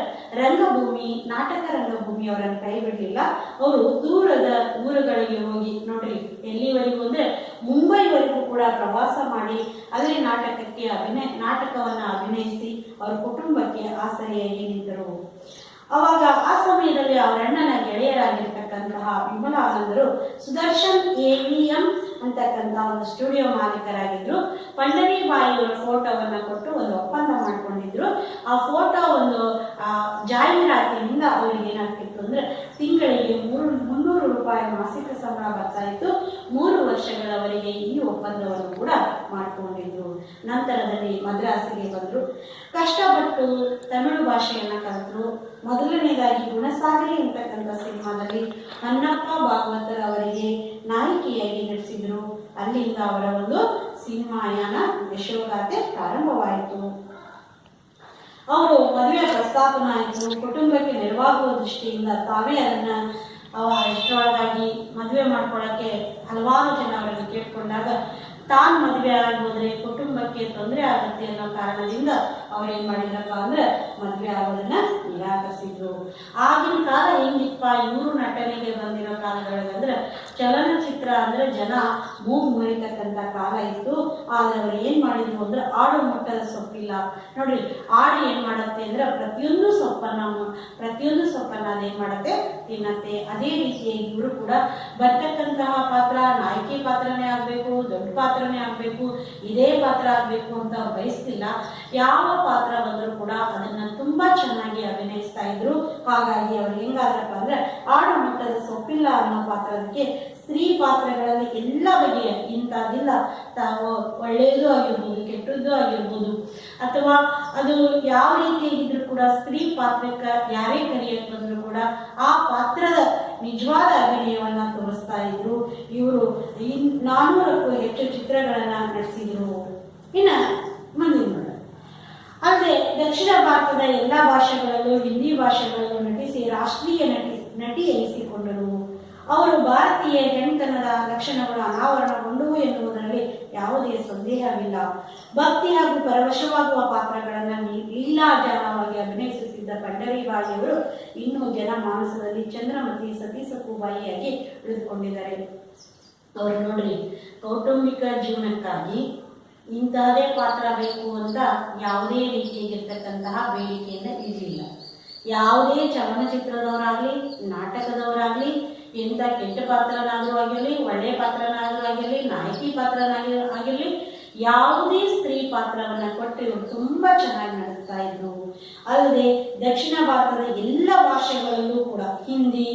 ನಾಟಕ ರಂಗಭೂಮಿ ಅವರನ್ನು ಕೈ ಬಿಡಲಿಲ್ಲ. ಅವರು ದೂರದ ಊರುಗಳಿಗೆ ಹೋಗಿ, ನೋಡ್ರಿ ಎಲ್ಲಿವರೆಗೂ ಅಂದ್ರೆ ಮುಂಬೈವರೆಗೂ ಕೂಡ ಪ್ರವಾಸ ಮಾಡಿ ಅಲ್ಲಿ ನಾಟಕವನ್ನ ಅಭಿನಯಿಸಿ ಅವರ ಕುಟುಂಬಕ್ಕೆ ಆಸರೆಯಾಗಿ ನಿಂತರು. ಅವಾಗ ಆ ಸಮಯದಲ್ಲಿ ಅವರಣ್ಣನ ಗೆಳೆಯರಾಗಿರ್ತಕ್ಕಂತಹ ವಿಮಲಾನಂದರು ಸುದರ್ಶನ್ AVM ಅಂತಕ್ಕಂಥ ಒಂದು ಸ್ಟುಡಿಯೋ ಮಾಲೀಕರಾಗಿದ್ರು. ಪಂಡರೀಬಾಯಿಯವರ ಫೋಟೋವನ್ನ ಕೊಟ್ಟು ಒಂದು ಒಪ್ಪಂದ ಮಾಡ್ಕೊಂಡಿದ್ರು. ಆ ಫೋಟೋ ಒಂದು ಜಾಹೀರಾತಿನಿಂದ ಅವರಿಗೆ ಏನಾಗ್ತಿತ್ತು ಅಂದ್ರೆ, ತಿಂಗಳಿಗೆ 300 ರೂಪಾಯಿ ಮಾಸಿಕ ಸಂಬಳ ಬರ್ತಾ ಇತ್ತು. 3 ವರ್ಷಗಳವರೆಗೆ ಈ ಒಪ್ಪಂದವನ್ನು ಕೂಡ ಮಾಡಿಕೊಂಡಿದ್ರು. ನಂತರದಲ್ಲಿ ಮದ್ರಾಸಿಗೆ ಬಂದರು. ಕಷ್ಟಪಟ್ಟು ತಮಿಳು ಭಾಷೆಯನ್ನ ಕಲಿತರು. ಮೊದಲನೇದಾಗಿ ಗುಣಸಾಗರಿ ಅಂತಕ್ಕಂಥ ಸಿನಿಮಾದಲ್ಲಿ ಮನ್ನಪ್ಪ ಭಾಗವತರ ಅವರಿಗೆ ನಾಯಕಿಯಾಗಿ ನಟಿಸಿದ್ರು. ಅಲ್ಲಿಂದ ಅವರ ಒಂದು ಸಿನಿಮಾಯಾನ ಯಶೋಗಾಥೆ ಪ್ರಾರಂಭವಾಯಿತು. ಅವರು ಮದುವೆ ಪ್ರಸ್ತಾಪನ ಆಯಿತು. ಕುಟುಂಬಕ್ಕೆ ನೆರವಾಗುವ ದೃಷ್ಟಿಯಿಂದ ತಾವೇ ಅದನ್ನ ಇಷ್ಟರೊಳಗಾಗಿ ಮದುವೆ ಮಾಡ್ಕೊಳ್ಳೋಕ್ಕೆ ಹಲವಾರು ಜನ ಅವರಲ್ಲಿ ಕೇಳ್ಕೊಂಡಾಗ ತಾನು ಮದುವೆ ಆಗೋದ್ರೆ ಕುಟುಂಬಕ್ಕೆ ತೊಂದರೆ ಆಗುತ್ತೆ ಅನ್ನೋ ಕಾರಣದಿಂದ ಅವ್ರು ಏನ್ ಮಾಡಿದ್ರಪ್ಪ ಅಂದ್ರೆ ಮದುವೆ ಆಗೋದನ್ನ ನಿರಾಕರಿಸಿದ್ರು. ಆಗಿನ ಕಾಲ ಹೆಂಗಿಪ್ಪ, ಇವರು ನಟನೆಗೆ ಬಂದಿರೋ ಕಾಲಗಳಂದ್ರೆ ಚಲನಚಿತ್ರ ಅಂದ್ರೆ ಜನ ಮೂಗು ಮುರಿತಕ್ಕಂಥ ಕಾಲ ಇತ್ತು. ಆದ್ರೆ ಅವ್ರು ಏನ್ ಮಾಡಿದ್ರು ಅಂದ್ರೆ ಆಡು ಮುಟ್ಟದ ಸೊಪ್ಪಿಲ್ಲ ನೋಡ್ರಿ. ಆಡು ಏನ್ ಮಾಡತ್ತೆ ಅಂದ್ರೆ ಪ್ರತಿಯೊಂದು ಸೊಪ್ಪನ್ನ ಅದೇನ್ ಮಾಡತ್ತೆ, ತಿನ್ನತ್ತೆ. ಅದೇ ರೀತಿಯಾಗಿ ಇವರು ಕೂಡ ಬರ್ತಕ್ಕಂತಹ ಪಾತ್ರ ನಾಯಕಿ ಪಾತ್ರನೇ ಆಗ್ಬೇಕು, ದೊಡ್ಡ ಪಾತ್ರನೇ ಆಗ್ಬೇಕು, ಇದೇ ಪಾತ್ರ ಆಗ್ಬೇಕು ಅಂತ ಬಯಸ್ತಿಲ್ಲ. ಯಾವ ಪಾತ್ರ ಬಂದರೂ ಕೂಡ ಅದನ್ನ ತುಂಬಾ ಚೆನ್ನಾಗಿ ಅಭಿನಯಿಸ್ತಾ ಇದ್ರು. ಹಾಗಾಗಿ ಅವ್ರು ಹೆಂಗಾದ್ರಪ್ಪ ಅಂದ್ರೆ ಆಡು ಮುಟ್ಟದ ಸೊಪ್ಪಿಲ್ಲ ಅನ್ನೋ ಪಾತ್ರಕ್ಕೆ ಸ್ತ್ರೀ ಪಾತ್ರಗಳಲ್ಲಿ ಎಲ್ಲ ಬಗೆಯ ಇಂಥದ್ದಿಲ್ಲ, ಒಳ್ಳೆಯದು ಆಗಿರ್ಬೋದು ಕೆಟ್ಟದ್ದು ಆಗಿರ್ಬೋದು ಅಥವಾ ಅದು ಯಾವ ರೀತಿಯಾಗಿದ್ರು ಕೂಡ ಸ್ತ್ರೀ ಪಾತ್ರಕ್ಕೆ ಯಾರೇ ಕರೆಯಕ್ಕೆ ಬಂದ್ರು ಕೂಡ ಆ ಪಾತ್ರದ ನಿಜವಾದ ಅಭಿನಯವನ್ನ ತೋರಿಸ್ತಾ ಇದ್ರು. ಇವರು 400ಕ್ಕೂ ಹೆಚ್ಚು ಚಿತ್ರಗಳನ್ನ ನಡೆಸಿದ್ರು. ಇನ್ನ ಮುಂದಿನ ಅಲ್ಲದೆ ದಕ್ಷಿಣ ಭಾರತದ ಎಲ್ಲ ಭಾಷೆಗಳಲ್ಲೂ ಹಿಂದಿ ಭಾಷೆಗಳಲ್ಲೂ ನಟಿಸಿ ರಾಷ್ಟ್ರೀಯ ನಟಿ ಎನಿಸಿಕೊಂಡರು. ಅವರು ಭಾರತೀಯ ಹೆಣ್ತನದ ಲಕ್ಷಣಗಳು ಅನಾವರಣಗೊಂಡವು ಎನ್ನುವುದರಲ್ಲಿ ಯಾವುದೇ ಸಂದೇಹವಿಲ್ಲ. ಭಕ್ತಿ ಹಾಗೂ ಪರವಶವಾಗುವ ಪಾತ್ರಗಳನ್ನು ಲೀಲಾಜಾಲವಾಗಿ ಅಭಿನಯಿಸುತ್ತಿದ್ದ ಪಂಡರೀಬಾಯಿಯವರು ಇನ್ನೂ ಜನಮಾನಸದಲ್ಲಿ ಚಂದ್ರಮತಿ ಸತಿ ಸಕುಬಾಯಿಯಾಗಿ ಉಳಿದುಕೊಂಡಿದ್ದಾರೆ. ಅವರು ನೋಡ್ರಿ, ಕೌಟುಂಬಿಕ ಜೀವನಕ್ಕಾಗಿ ಇಂತಹದೇ ಪಾತ್ರ ಬೇಕು ಅಂತ ಯಾವುದೇ ರೀತಿಯಾಗಿರ್ತಕ್ಕಂತಹ ಬೇಡಿಕೆಯಿಂದ ಇರಲಿಲ್ಲ. ಯಾವುದೇ ಚಲನಚಿತ್ರದವರಾಗ್ಲಿ ನಾಟಕದವರಾಗ್ಲಿ ಎಂಥ ಕೆಟ್ಟ ಪಾತ್ರನಾದರೂ ಆಗಿರಲಿ, ಒಳ್ಳೆಯ ಪಾತ್ರನಾದರೂ ಆಗಿರಲಿ, ನಾಯಕಿ ಪಾತ್ರನಾಗಿರಲಿ, ಯಾವುದೇ ಸ್ತ್ರೀ ಪಾತ್ರವನ್ನ ಕೊಟ್ಟು ಇವರು ತುಂಬಾ ಚೆನ್ನಾಗಿ ನಡೆಸ್ತಾ ಇದ್ರು. ಅಲ್ಲದೆ ದಕ್ಷಿಣ ಭಾರತದ ಎಲ್ಲ ಭಾಷೆಗಳಲ್ಲೂ ಕೂಡ ಹಿಂದಿ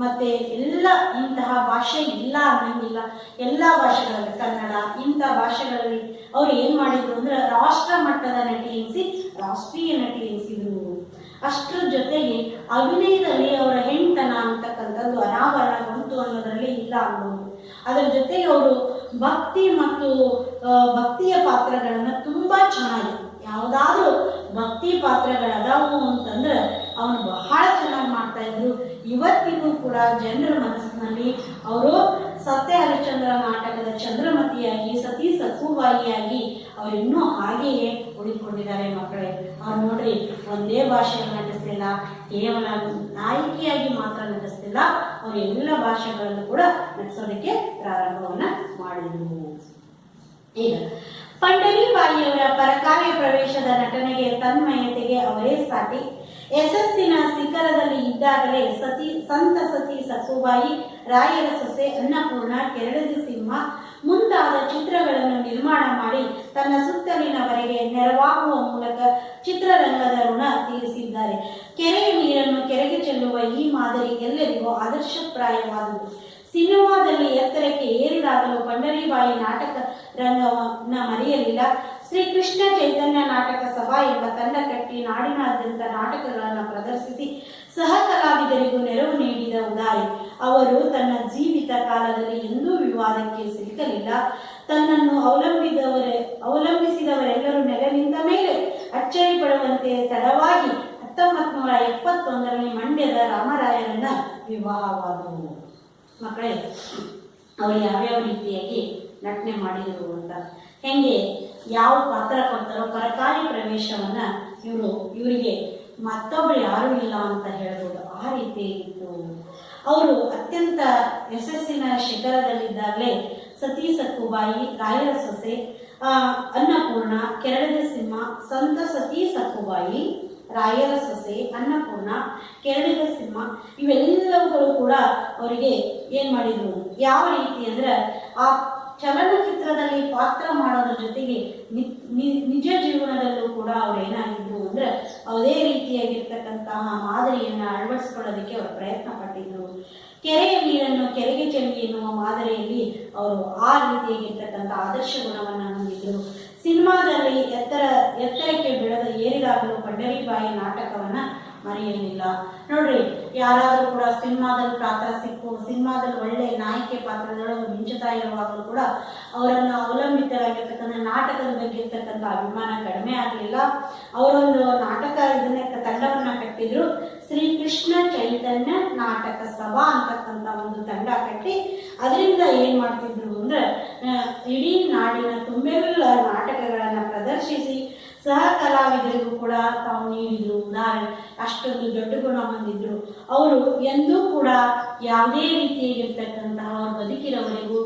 ಮತ್ತೆ ಎಲ್ಲ ಇಂತಹ ಭಾಷೆ ಇಲ್ಲ ಅನ್ನಂಗಿಲ್ಲ, ಎಲ್ಲ ಭಾಷೆಗಳಲ್ಲಿ ಕನ್ನಡ ಇಂಥ ಭಾಷೆಗಳಲ್ಲಿ ಅವ್ರು ಏನ್ ಮಾಡಿದ್ರು ಅಂದ್ರೆ ರಾಷ್ಟ್ರ ಮಟ್ಟದ ನಟಿ ಎನಿಸಿ ರಾಷ್ಟ್ರೀಯ ನಟಿ ಎನಿಸಿದ್ರು. ಅಷ್ಟರ ಜೊತೆಗೆ ಅಭಿನಯದಲ್ಲಿ ಅವರ ಹೆಣ್ತನ ಅಂತಕ್ಕಂಥದ್ದು ಅನಾವರಣ ಬಂತು ಅನ್ನೋದ್ರಲ್ಲಿ ಇಲ್ಲ ಅನ್ನೋದು. ಅದರ ಜೊತೆಗೆ ಅವರು ಭಕ್ತಿ ಮತ್ತು ಭಕ್ತಿಯ ಪಾತ್ರಗಳನ್ನ ತುಂಬಾ ಚೆನ್ನಾಗಿ, ಯಾವುದಾದ್ರೂ ಭಕ್ತಿ ಪಾತ್ರಗಳದಾವು ಅಂತಂದ್ರೆ ಅವನು ಬಹಳ ಚೆನ್ನಾಗಿ ಮಾಡ್ತಾ ಇದ್ರು. ಇವತ್ತಿಗೂ ಕೂಡ ಜನರ ಮನಸ್ಸಿನಲ್ಲಿ ಅವರು ಸತ್ಯ ಹರಿಶ್ಚಂದ್ರ ನಾಟಕದ ಚಂದ್ರಮತಿಯಾಗಿ ಸತಿ ಸಕುಬಾಯಿಯಾಗಿ ಅವರು ಇನ್ನೂ ಹಾಗೆಯೇ ಉಳಿದುಕೊಂಡಿದ್ದಾರೆ. ಮಕ್ಕಳೇ, ಅವ್ರು ನೋಡ್ರಿ ಒಂದೇ ಭಾಷೆಯಲ್ಲಿ ನಟಿಸ್ತಿಲ್ಲ, ಕೇವಲ ನಾಯಕಿಯಾಗಿ ಮಾತ್ರ ನಟಿಸ್ತಿಲ್ಲ, ಅವರು ಎಲ್ಲ ಭಾಷೆಗಳಲ್ಲೂ ಕೂಡ ನಟಿಸೋದಕ್ಕೆ ಪ್ರಾರಂಭವನ್ನ ಮಾಡಿದ್ರು. ಈಗ ಪಂಡರೀಬಾಯಿಯವರ ಪರಕಾಯ ಪ್ರವೇಶದ ನಟನೆಗೆ ತನ್ಮಯತೆಗೆ ಅವರೇ ಸಾಟಿ. ಯಶಸ್ಸಿನ ಶಿಖರದಲ್ಲಿ ಇದ್ದಾಗಲೇ ಸಂತ ಸತಿ ಸಕುಬಾಯಿ, ರಾಯರ ಸೊಸೆ ಅನ್ನಪೂರ್ಣ, ಕೆರಳಿದ ಸಿಂಹ ಮುಂತಾದ ಚಿತ್ರಗಳನ್ನು ನಿರ್ಮಾಣ ಮಾಡಿ ತನ್ನ ಸುತ್ತಲಿನವರೆಗೆ ನೆರವಾಗುವ ಮೂಲಕ ಚಿತ್ರರಂಗದ ಋಣ ತೀರಿಸಿದ್ದಾರೆ. ಕೆರೆಯ ನೀರನ್ನು ಕೆರೆಗೆ ಚೆಲ್ಲುವ ಈ ಮಾದರಿ ಎಲ್ಲರಿಗೂ ಆದರ್ಶಪ್ರಾಯವಾದುದು. ಸಿನಿಮಾದಲ್ಲಿ ಎತ್ತರಕ್ಕೆ ಏರಿದಾಗಲೂ ಪಂಡರೀಬಾಯಿ ನಾಟಕ ರಂಗವನ್ನ ಮರೆಯಲಿಲ್ಲ. ಶ್ರೀಕೃಷ್ಣ ಚೈತನ್ಯ ನಾಟಕ ಸಭಾ ಎಂಬ ತಂಡ ಕಟ್ಟಿ ನಾಡಿನಾದ್ಯಂತ ನಾಟಕಗಳನ್ನು ಪ್ರದರ್ಶಿಸಿ ಸಹ ಕಲಾವಿದರಿಗೂ ನೆರವು ನೀಡಿದ ಉದಾರಿ. ಅವರು ತನ್ನ ಜೀವಿತ ಕಾಲದಲ್ಲಿ ಎಂದೂ ವಿವಾದಕ್ಕೆ ಸಿಲುಕಲಿಲ್ಲ. ತನ್ನನ್ನು ಅವಲಂಬಿಸಿದವರೆಲ್ಲರೂ ನೆಲೆ ನಿಂತ ಮೇಲೆ ಅಚ್ಚರಿ ಪಡುವಂತೆ ತಡವಾಗಿ 1971ರಲ್ಲಿ ಮಂಡ್ಯದ ರಾಮರಾಯರನ್ನ ವಿವಾಹವಾದವು. ಮಕ್ಕಳೇ, ಅವರು ಯಾವ್ಯಾವ ರೀತಿಯಾಗಿ ನಟನೆ ಮಾಡಿದರು ಅಂತ, ಹೆಂಗೆ ಯಾವ ಪಾತ್ರ ಕೊಡ್ತಾರೋ ಪರಕಾರಿ ಪ್ರವೇಶವನ್ನ ಇವರಿಗೆ ಮತ್ತೊಬ್ಬರು ಯಾರೂ ಇಲ್ಲ ಅಂತ ಹೇಳ್ಬೋದು, ಆ ರೀತಿ ಇತ್ತು. ಅವರು ಅತ್ಯಂತ ಯಶಸ್ಸಿನ ಶಿಖರದಲ್ಲಿದ್ದಾಗಲೇ ಸತಿ ಸಕುಬಾಯಿ, ರಾಯರ ಸೊಸೆ ಅನ್ನಪೂರ್ಣ, ಕೆರಳಿದ ಸಿಂಹ, ಸಂತ ಸತಿ ಸಕುಬಾಯಿ, ರಾಯರ ಸೊಸೆ ಅನ್ನಪೂರ್ಣ, ಕೆರಳಿದ ಸಿಂಹ ಇವೆಲ್ಲವುಗಳು ಕೂಡ ಅವರಿಗೆ ಏನ್ ಮಾಡಿದ್ರು, ಯಾವ ರೀತಿ ಅಂದ್ರೆ ಆ ಚಲನಚಿತ್ರದಲ್ಲಿ ಪಾತ್ರ ಮಾಡೋದ್ರ ಜೊತೆಗೆ ನಿಜ ಜೀವನದಲ್ಲೂ ಕೂಡ ಅವ್ರು ಏನಾಗಿದ್ರು ಅಂದ್ರೆ ಅದೇ ರೀತಿಯಾಗಿರ್ತಕ್ಕಂತಹ ಮಾದರಿಯನ್ನ ಅಳವಡಿಸ್ಕೊಳ್ಳೋದಕ್ಕೆ ಅವರು ಪ್ರಯತ್ನ ಪಟ್ಟಿದ್ರು. ಕೆರೆಯ ನೀರನ್ನು ಕೆರೆಗೆ ಚೆಲ್ಲಿ ಎನ್ನುವ ಮಾದರಿಯಲ್ಲಿ ಅವರು ಆ ರೀತಿಯಾಗಿರ್ತಕ್ಕಂಥ ಆದರ್ಶ ಗುಣವನ್ನ ಹೊಂದಿದ್ರು. ಸಿನಿಮಾದಲ್ಲಿ ಎತ್ತರಕ್ಕೆ ಏರಿದಾಗಲೂ ಪಂಡರೀಬಾಯಿ ನಾಟಕವನ್ನ ಮರೆಯಲಿಲ್ಲ. ನೋಡ್ರಿ, ಯಾರಾದ್ರೂ ಕೂಡ ಸಿನಿಮಾದಲ್ಲಿ ಪಾತ್ರ ಸಿಕ್ಕು ಸಿನಿಮಾದಲ್ಲಿ ಒಳ್ಳೆ ನಾಯಕಿ ಪಾತ್ರದೊಳಗೆ ಮಿಂಚುತ್ತಾ ಇರುವಾಗಲೂ ಕೂಡ ಅವರನ್ನ ಅವಲಂಬಿತರಾಗಿರ್ತಕ್ಕಂಥ ನಾಟಕದ ಬಗ್ಗೆ ಇರ್ತಕ್ಕಂಥ ಅಭಿಮಾನ ಕಡಿಮೆ ಆಗಲಿಲ್ಲ. ಅವರೊಂದು ನಾಟಕ ತಂಡವನ್ನ ಕಟ್ಟಿದ್ರು. ಶ್ರೀ ಕೃಷ್ಣ ಚೈತನ್ಯ ನಾಟಕ ಸಭಾ ಅಂತಕ್ಕಂಥ ಒಂದು ತಂಡ ಕಟ್ಟಿ ಅದರಿಂದ ಏನ್ ಮಾಡ್ತಿದ್ರು ಅಂದ್ರೆ ಇಡೀ ನಾಡಿನ ತುಂಬೆಲ್ಲ ನಾಟಕಗಳನ್ನ ಪ್ರದರ್ಶಿಸಿ ಸಹ ಕಲಾವಿದರಿಗೂ ಕೂಡ ತಾವು ನೀಡಿದ್ರು. ಉದಾಹರಣೆ ಅಷ್ಟೊಂದು ದೊಡ್ಡ ಗುಣ ಹೊಂದಿದ್ರು. ಅವರು ಎಂದೂ ಕೂಡ ಯಾವುದೇ ರೀತಿಯಾಗಿರ್ತಕ್ಕಂತಹ ಅವ್ರ ಬದುಕಿನವರೆಗೂ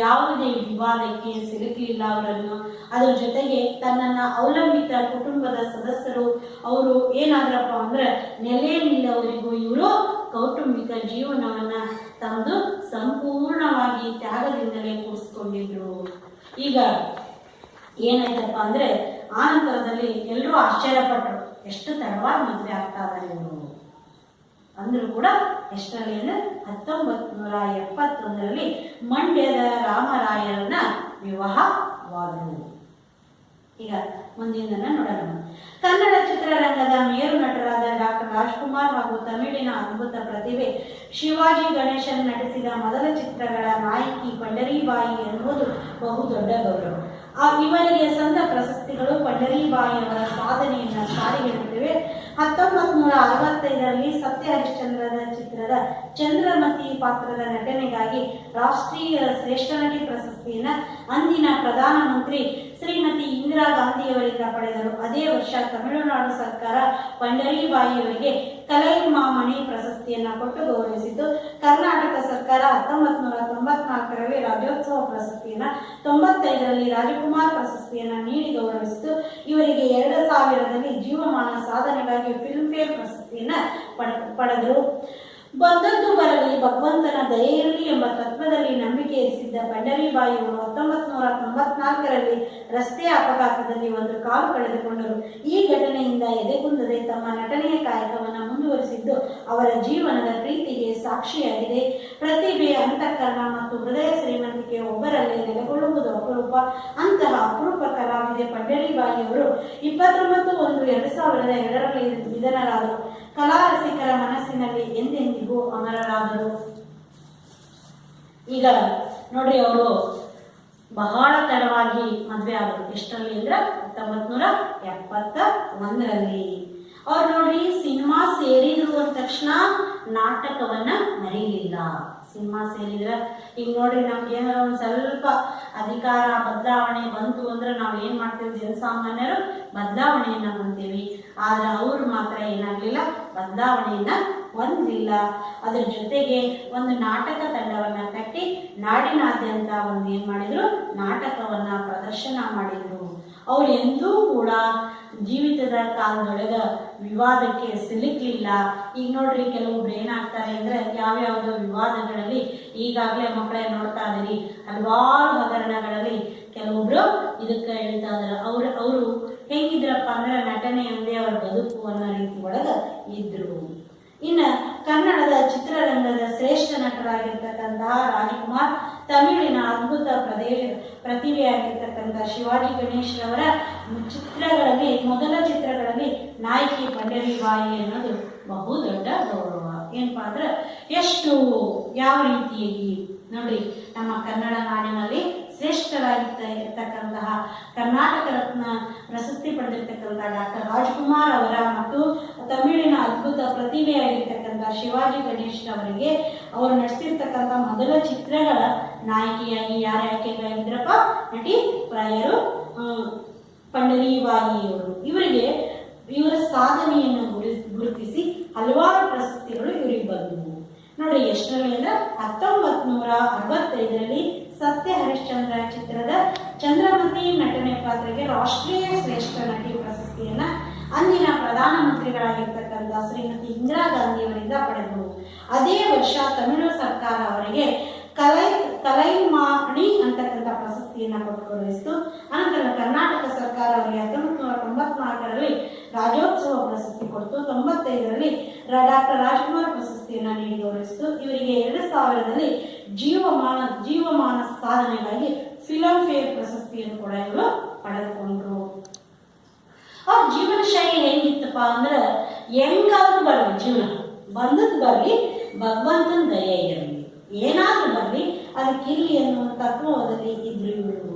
ಯಾವುದೇ ವಿವಾದಕ್ಕೆ ಸಿಲುಕಲಿಲ್ಲ ಅವರನ್ನು. ಅದರ ಜೊತೆಗೆ ತನ್ನನ್ನು ಅವಲಂಬಿತ ಕುಟುಂಬದ ಸದಸ್ಯರು ಅವರು ಏನಾದ್ರಪ್ಪ ಅಂದ್ರೆ ನೆಲೆ ನಿಲ್ಲವರಿಗೂ ಇವರು ಕೌಟುಂಬಿಕ ಜೀವನವನ್ನ ತಮ್ಮದು ಸಂಪೂರ್ಣವಾಗಿ ತ್ಯಾಗದಿಂದಲೇ ಕೂಡಿಸ್ಕೊಂಡಿದ್ರು. ಈಗ ಏನಾಯ್ತಪ್ಪ ಅಂದ್ರೆ ಆ ನಂತರದಲ್ಲಿ ಎಲ್ಲರೂ ಆಶ್ಚರ್ಯಪಟ್ಟರು, ಎಷ್ಟು ತಡವಾಗಿ ಮದುವೆ ಆಗ್ತಾ ಇದ್ದಾರೆ ಇವರು ಅಂದ್ರೂ ಕೂಡ ಎಷ್ಟರಲ್ಲಿ ಅಂದ್ರೆ 1971ರಲ್ಲಿ ಮಂಡ್ಯದ ರಾಮರಾಯರನ್ನ ವಿವಾಹವಾದರು. ಈಗ ಮುಂದಿನ ನೋಡೋಣ. ಕನ್ನಡ ಚಿತ್ರರಂಗದ ಮೇರು ನಟರಾದ ಡಾಕ್ಟರ್ ರಾಜ್ಕುಮಾರ್ ಹಾಗೂ ತಮಿಳಿನ ಅದ್ಭುತ ಪ್ರತಿಭೆ ಶಿವಾಜಿ ಗಣೇಶನ್ ನಟಿಸಿದ ಮೊದಲ ಚಿತ್ರಗಳ ನಾಯಕಿ ಪಂಡರೀಬಾಯಿ ಎನ್ನುವುದು ಬಹುದೊಡ್ಡ ಗೌರವ. ಇವರಿಗೆ ಸಂದ ಪ್ರಶಸ್ತಿಗಳು ಪಂಡರೀಬಾಯಿ ಅವರ ಸಾಧನೆಯನ್ನು ಸಾರಿ ಹೇಳುತ್ತವೆ. 1965ರಲ್ಲಿ ಸತ್ಯ ಹರಿಶ್ಚಂದ್ರದ ಚಿತ್ರದ ಚಂದ್ರಮತಿ ಪಾತ್ರದ ನಟನೆಗಾಗಿ ರಾಷ್ಟ್ರೀಯ ಶ್ರೇಷ್ಠ ನಟಿ ಪ್ರಶಸ್ತಿಯನ್ನು ಅಂದಿನ ಪ್ರಧಾನಮಂತ್ರಿ ಶ್ರೀಮತಿ ಇಂದಿರಾ ಗಾಂಧಿಯವರಿಂದ ಪಡೆದರು. ಅದೇ ವರ್ಷ ತಮಿಳುನಾಡು ಸರ್ಕಾರ ಪಂಡರೀಬಾಯಿಯವರಿಗೆ ಕಲೈಮಾಮಣಿ ಪ್ರಶಸ್ತಿಯನ್ನು ಕೊಟ್ಟು ಗೌರವಿಸಿತು. ಕರ್ನಾಟಕ ಸರ್ಕಾರ 1994ರಲ್ಲಿ ರಾಜ್ಯೋತ್ಸವ ಪ್ರಶಸ್ತಿಯನ್ನು, 95ರಲ್ಲಿ ರಾಜಕುಮಾರ್ ಪ್ರಶಸ್ತಿಯನ್ನು ನೀಡಿ ಗೌರವಿಸಿತು. ಇವರಿಗೆ 2000ರಲ್ಲಿ ಜೀವಮಾನ ಸಾಧನೆಗಾಗಿ ಫಿಲ್ಮ್ ಫೇರ್ ಪ್ರಶಸ್ತಿಯನ್ನು ಪಡೆದರು. ಬಂದದ್ದು ಬರಲಿ ಭಗವಂತನ ದಯೆ ಇರಲಿ ಎಂಬ ತತ್ವದಲ್ಲಿ ನಂಬಿಕೆ ಇರಿಸಿದ್ದ ಪಂಡರೀಬಾಯಿ ಅವರು 1994ರಲ್ಲಿ ರಸ್ತೆ ಅಪಘಾತದಲ್ಲಿ ಒಂದು ಕಾಲು ಕಳೆದುಕೊಂಡರು. ಈ ಘಟನೆಯಿಂದ ಎದೆಗುಂದದೆ ತಮ್ಮ ನಟನೆಯ ಕಾಯಕವನ್ನು ಮುಂದುವರಿಸಿದ್ದು ಅವರ ಜೀವನದ ಪ್ರೀತಿಗೆ ಸಾಕ್ಷಿಯಾಗಿದೆ. ಪ್ರತಿಭೆ, ಅಂತಃಕರಣ ಮತ್ತು ಹೃದಯ ಶ್ರೀಮಂತಿಕೆ ಒಬ್ಬರಲ್ಲೇ ನೆಲೆಗೊಳ್ಳುವುದು ಅಪರೂಪ. ಅಂತಹ ಅಪರೂಪ ಕಲಾವಿದೆ ಪಂಡರೀಬಾಯಿ ಅವರು 29/1/2002ರಲ್ಲಿ ನಿಧನರಾದರು. ಕಲಾ ರಸಿಕರ ಮನಸ್ಸಿನಲ್ಲಿ ಎಂದೆಂದಿಗೂ ಅಮರರಾದರು. ಈಗ ನೋಡ್ರಿ, ಅವರು ಬಹಳ ತಡವಾಗಿ ಮದುವೆ ಆದರು. ಎಷ್ಟರಲ್ಲಿ ಅಂದ್ರೆ 1971ರಲ್ಲಿ. ಅವ್ರು ನೋಡ್ರಿ ಸಿನಿಮಾ ಸೇರಿದ್ರು ಅಂದ ತಕ್ಷಣ ನಾಟಕವನ್ನ ಮರೀಲಿಲ್ಲ. ಸಿನಿಮಾ ಸೇರಿದ್ರ ಈಗ ನೋಡ್ರಿ ನಮ್ಗೆ ಏನಾರ ಒಂದ್ ಸ್ವಲ್ಪ ಅಧಿಕಾರ ಬದಲಾವಣೆ ಬಂತು ಅಂದ್ರೆ ನಾವ್ ಏನ್ ಮಾಡ್ತೇವೆ, ಜನಸಾಮಾನ್ಯರು ಬದಲಾವಣೆಯನ್ನ ಹೊಂದ್ತೀವಿ. ಆದ್ರೆ ಅವ್ರು ಮಾತ್ರ ಏನಾಗ್ಲಿಲ್ಲ, ಬದಲಾವಣೆಯನ್ನ ಹೊಂದಿಲ್ಲ. ಅದ್ರ ಜೊತೆಗೆ ಒಂದು ನಾಟಕ ತಂಡವನ್ನ ಕಟ್ಟಿ ನಾಡಿನಾದ್ಯಂತ ಒಂದು ಏನ್ ಮಾಡಿದ್ರು, ನಾಟಕವನ್ನ ಪ್ರದರ್ಶನ ಮಾಡಿದ್ರು. ಅವ್ರು ಎಂದೂ ಕೂಡ ಜೀವಿತದ ಕಾಲದೊಳಗ ವಿವಾದಕ್ಕೆ ಸಿಲುಕಲಿಲ್ಲ. ಈಗ ನೋಡ್ರಿ, ಕೆಲವೊಬ್ರು ಏನಾಗ್ತಾರೆ ಅಂದ್ರೆ ಯಾವ್ಯಾವುದೋ ವಿವಾದಗಳಲ್ಲಿ ಈಗಾಗಲೇ ಮಕ್ಕಳೇ ನೋಡ್ತಾ ಇದೀರಿ, ಹಲವಾರು ಹಗರಣಗಳಲ್ಲಿ ಕೆಲವೊಬ್ರು ಇದಕ್ಕೆ ಹೇಳ್ತಾ ಇದಾರೆ. ಅವರು ಹೆಂಗಿದ್ರಪ್ಪ ಅಂದ್ರೆ ನಟನೆ ಒಂದೇ ಅವರ ಬದುಕು ಅನ್ನೋ ರೀತಿ ಒಳಗ ಇದ್ರು. ಇನ್ನು ಕನ್ನಡದ ಚಿತ್ರರಂಗದ ಶ್ರೇಷ್ಠ ನಟರಾಗಿರ್ತಕ್ಕಂತಹ ರಾಜಕುಮಾರ್, ತಮಿಳಿನ ಅದ್ಭುತ ಪ್ರತಿಭೆಯಾಗಿರ್ತಕ್ಕಂಥ ಶಿವಾಜಿ ಗಣೇಶ್ ರವರ ಚಿತ್ರಗಳಲ್ಲಿ, ಮೊದಲ ಚಿತ್ರಗಳಲ್ಲಿ ನಾಯಕಿ ಪಂಡರೀಬಾಯಿ ಅನ್ನೋದು ಬಹು ದೊಡ್ಡ ಗೌರವ. ಏನಪ್ಪಾ ಅಂದ್ರೆ ಎಷ್ಟು ಯಾವ ರೀತಿಯಾಗಿ ನೋಡಿ, ನಮ್ಮ ಕನ್ನಡ ನಾಡಿನಲ್ಲಿ ಶ್ರೇಷ್ಠರಾಗಿರ್ತಕ್ಕಂತಹ ಕರ್ನಾಟಕ ರತ್ನ ಪ್ರಶಸ್ತಿ ಪಡೆದಿರ್ತಕ್ಕಂಥ ಡಾಕ್ಟರ್ ರಾಜ್ಕುಮಾರ್ ಅವರ ಮತ್ತು ತಮಿಳಿನ ಅದ್ಭುತ ಪ್ರತಿಭೆಯಾಗಿರ್ತಕ್ಕಂಥ ಶಿವಾಜಿ ಗಣೇಶ್ ಅವರಿಗೆ ಅವರು ನಟಿಸಿರ್ತಕ್ಕಂಥ ಮೊದಲ ಚಿತ್ರಗಳ ನಾಯಕಿಯಾಗಿ ಯಾರು ಆಯ್ಕೆಯಾಗಿದ್ರಪ್ಪ, ನಟಿ ಪ್ರಾಯರು ಪಂಡರೀಬಾಯಿ ಅವರು. ಇವರಿಗೆ ಇವರ ಸಾಧನೆಯನ್ನು ಗುರುತಿಸಿ ಹಲವಾರು ಪ್ರಶಸ್ತಿಗಳು ಇವರಿಗೆ ಬಂದವು. ನೋಡಿ ಎಷ್ಟರಲ್ಲಿ ಅಂದ್ರೆ 1965ರಲ್ಲಿ ಸತ್ಯ ಹರಿಶ್ಚಂದ್ರ ಚಿತ್ರದ ಚಂದ್ರಮತಿ ನಟನೆ ಪಾತ್ರಕ್ಕೆ ರಾಷ್ಟ್ರೀಯ ಶ್ರೇಷ್ಠ ನಟಿ ಪ್ರಶಸ್ತಿಯನ್ನ ಅಂದಿನ ಪ್ರಧಾನಮಂತ್ರಿಗಳಾಗಿರ್ತಕ್ಕಂಥ ಶ್ರೀಮತಿ ಇಂದಿರಾ ಗಾಂಧಿಯವರಿಂದ ಪಡೆದರು. ಅದೇ ವರ್ಷ ತಮಿಳು ಸರ್ಕಾರ ಅವರಿಗೆ ಕಲೈಮಾಮಣಿ ಅಂತಕ್ಕಂಥ ಪ್ರಶಸ್ತಿಯನ್ನು ಕೊಟ್ಟು ಗೌರವಿಸಿತು. ಅನಂತರ ಕರ್ನಾಟಕ ಸರ್ಕಾರ ಅವರಿಗೆ 1994ರಲ್ಲಿ ರಾಜ್ಯೋತ್ಸವ ಪ್ರಶಸ್ತಿ ಕೊಟ್ಟು 95ರಲ್ಲಿ ಡಾಕ್ಟರ್ ರಾಜ್ಕುಮಾರ್ ಪ್ರಶಸ್ತಿಯನ್ನು ನೀಡಿ ಗೌರವಿಸಿತು. ಇವರಿಗೆ 2000ರಲ್ಲಿ ಜೀವಮಾನ ಸಾಧನೆಗಾಗಿ ಫಿಲ್ಮ್ ಫೇರ್ ಪ್ರಶಸ್ತಿಯನ್ನು ಕೂಡ ಇವರು ಪಡೆದುಕೊಂಡ್ರು. ಅವ್ರ ಜೀವನ ಶೈಲಿ ಹೆಂಗಿತ್ತಪ್ಪ ಅಂದ್ರೆ, ಹೆಂಗಾದ್ರೂ ಬರ್ಲಿ, ಜೀವನ ಬಂದದ್ದು ಬರ್ಲಿ, ಭಗವಂತನ ದಯೆ ಇರಲಿ, ಏನಾದ್ರೂ ಬರ್ಲಿ ಅದಕ್ಕಿರ್ಲಿ ಅನ್ನುವ ತತ್ವದಲ್ಲಿ ಇದ್ರು ಇವರು.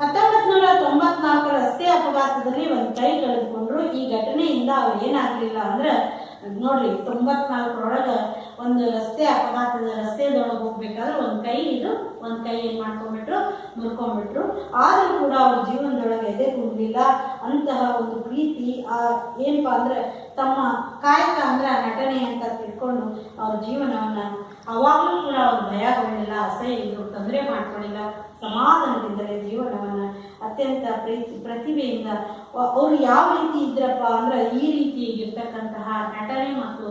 1994 ರಸ್ತೆ ಅಪಘಾತದಲ್ಲಿ ಒಂದು ಕೈ ಕಳೆದುಕೊಂಡ್ರು. ಈ ಘಟನೆಯಿಂದ ಅವ್ರು ಏನಾಗ್ಲಿಲ್ಲ ಅಂದ್ರೆ ನೋಡ್ರಿ 94ರೊಳಗೆ ಒಂದು ರಸ್ತೆ ಅಪಘಾತದ ರಸ್ತೆದೊಳಗೆ ಹೋಗ್ಬೇಕಾದ್ರೆ ಒಂದು ಕೈ ಏನ್ ಮಾಡ್ಕೊಂಡ್ಬಿಟ್ರು, ಮುರ್ಕೊಂಡ್ಬಿಟ್ರು. ಆದ್ರೂ ಕೂಡ ಅವ್ರ ಜೀವನದೊಳಗೆ ಎದೆ ಕುಂದಿಲ್ಲ. ಅಂತಹ ಒಂದು ಪ್ರೀತಿ ಏನಪ್ಪಾ ಅಂದ್ರೆ ತಮ್ಮ ಕಾಯಕ ಅಂದ್ರೆ ನಟನೆ ಅಂತ ತಿಳ್ಕೊಂಡು ಅವ್ರ ಜೀವನವನ್ನ ಅವಾಗಲೂ ಕೂಡ ಅವ್ರು ಭಯಗೊಳ್ಳಿಲ್ಲ, ಅಸಹ್ಯ ಇದ್ರು, ತೊಂದರೆ ಮಾಡ್ಕೊಳ್ಳಿಲ್ಲ, ಸಮಾಧಾನದಿಂದಲೇ ಜೀವನವನ್ನ ಅತ್ಯಂತ ಪ್ರತಿಭೆಯಿಂದ ಅವ್ರು ಯಾವ ರೀತಿ ಇದ್ರಪ್ಪ ಅಂದ್ರೆ ಈ ರೀತಿ ಇರ್ತಕ್ಕಂತಹ ನಟನೆ ಮತ್ತು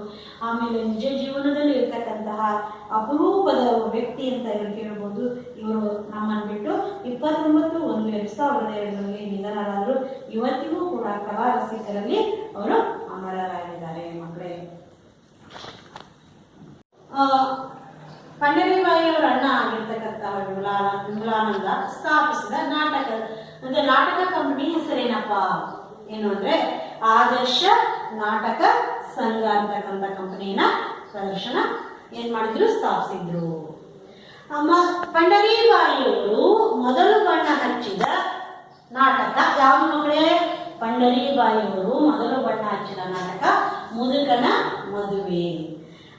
ಆಮೇಲೆ ನಿಜ ಜೀವನದಲ್ಲಿ ಇರ್ತಕ್ಕಂತಹ ಅಪರೂಪದ ವ್ಯಕ್ತಿ ಅಂತ ಹೇಳ್ಬೋದು. ಇವರು ನಮ್ಮನ್ನು ಬಿಟ್ಟು 29/1/2002 ನಿಧನರಾದರು. ಇವತ್ತಿಗೂ ಕೂಡ ಕಲಾ ರಸಿಕರಲ್ಲಿ ಅವರು ಅಮರರಾಗಿದ್ದಾರೆ ಮಕ್ಕಳೇ. ಪಂಡರೀಬಾಯಿಯವರ ಅಣ್ಣ ಆಗಿರ್ತಕ್ಕಂತಹ ವಿಮಲಾನಂದ ಸ್ಥಾಪಿಸಿದ ನಾಟಕ ಕಂಪನಿ ಹೆಸರೇನಪ್ಪ ಏನು ಅಂದ್ರೆ ಆದರ್ಶ ನಾಟಕ ಸಂಘ ಅಂತಕ್ಕಂಥ ಕಂಪನಿಯನ್ನ ಪ್ರದರ್ಶನ ಏನ್ ಮಾಡಿದ್ರು, ಸ್ಥಾಪಿಸಿದ್ರು. ಪಂಡರೀಬಾಯಿಯವರು ಮೊದಲು ಬಣ್ಣ ಹಚ್ಚಿದ ನಾಟಕ ಯಾವುದು ಮಕ್ಕಳೇ? ಪಂಡರೀಬಾಯಿಯವರು ಮೊದಲು ಬಣ್ಣ ಹಚ್ಚಿದ ನಾಟಕ ಮುದುಕನ ಮದುವೆ.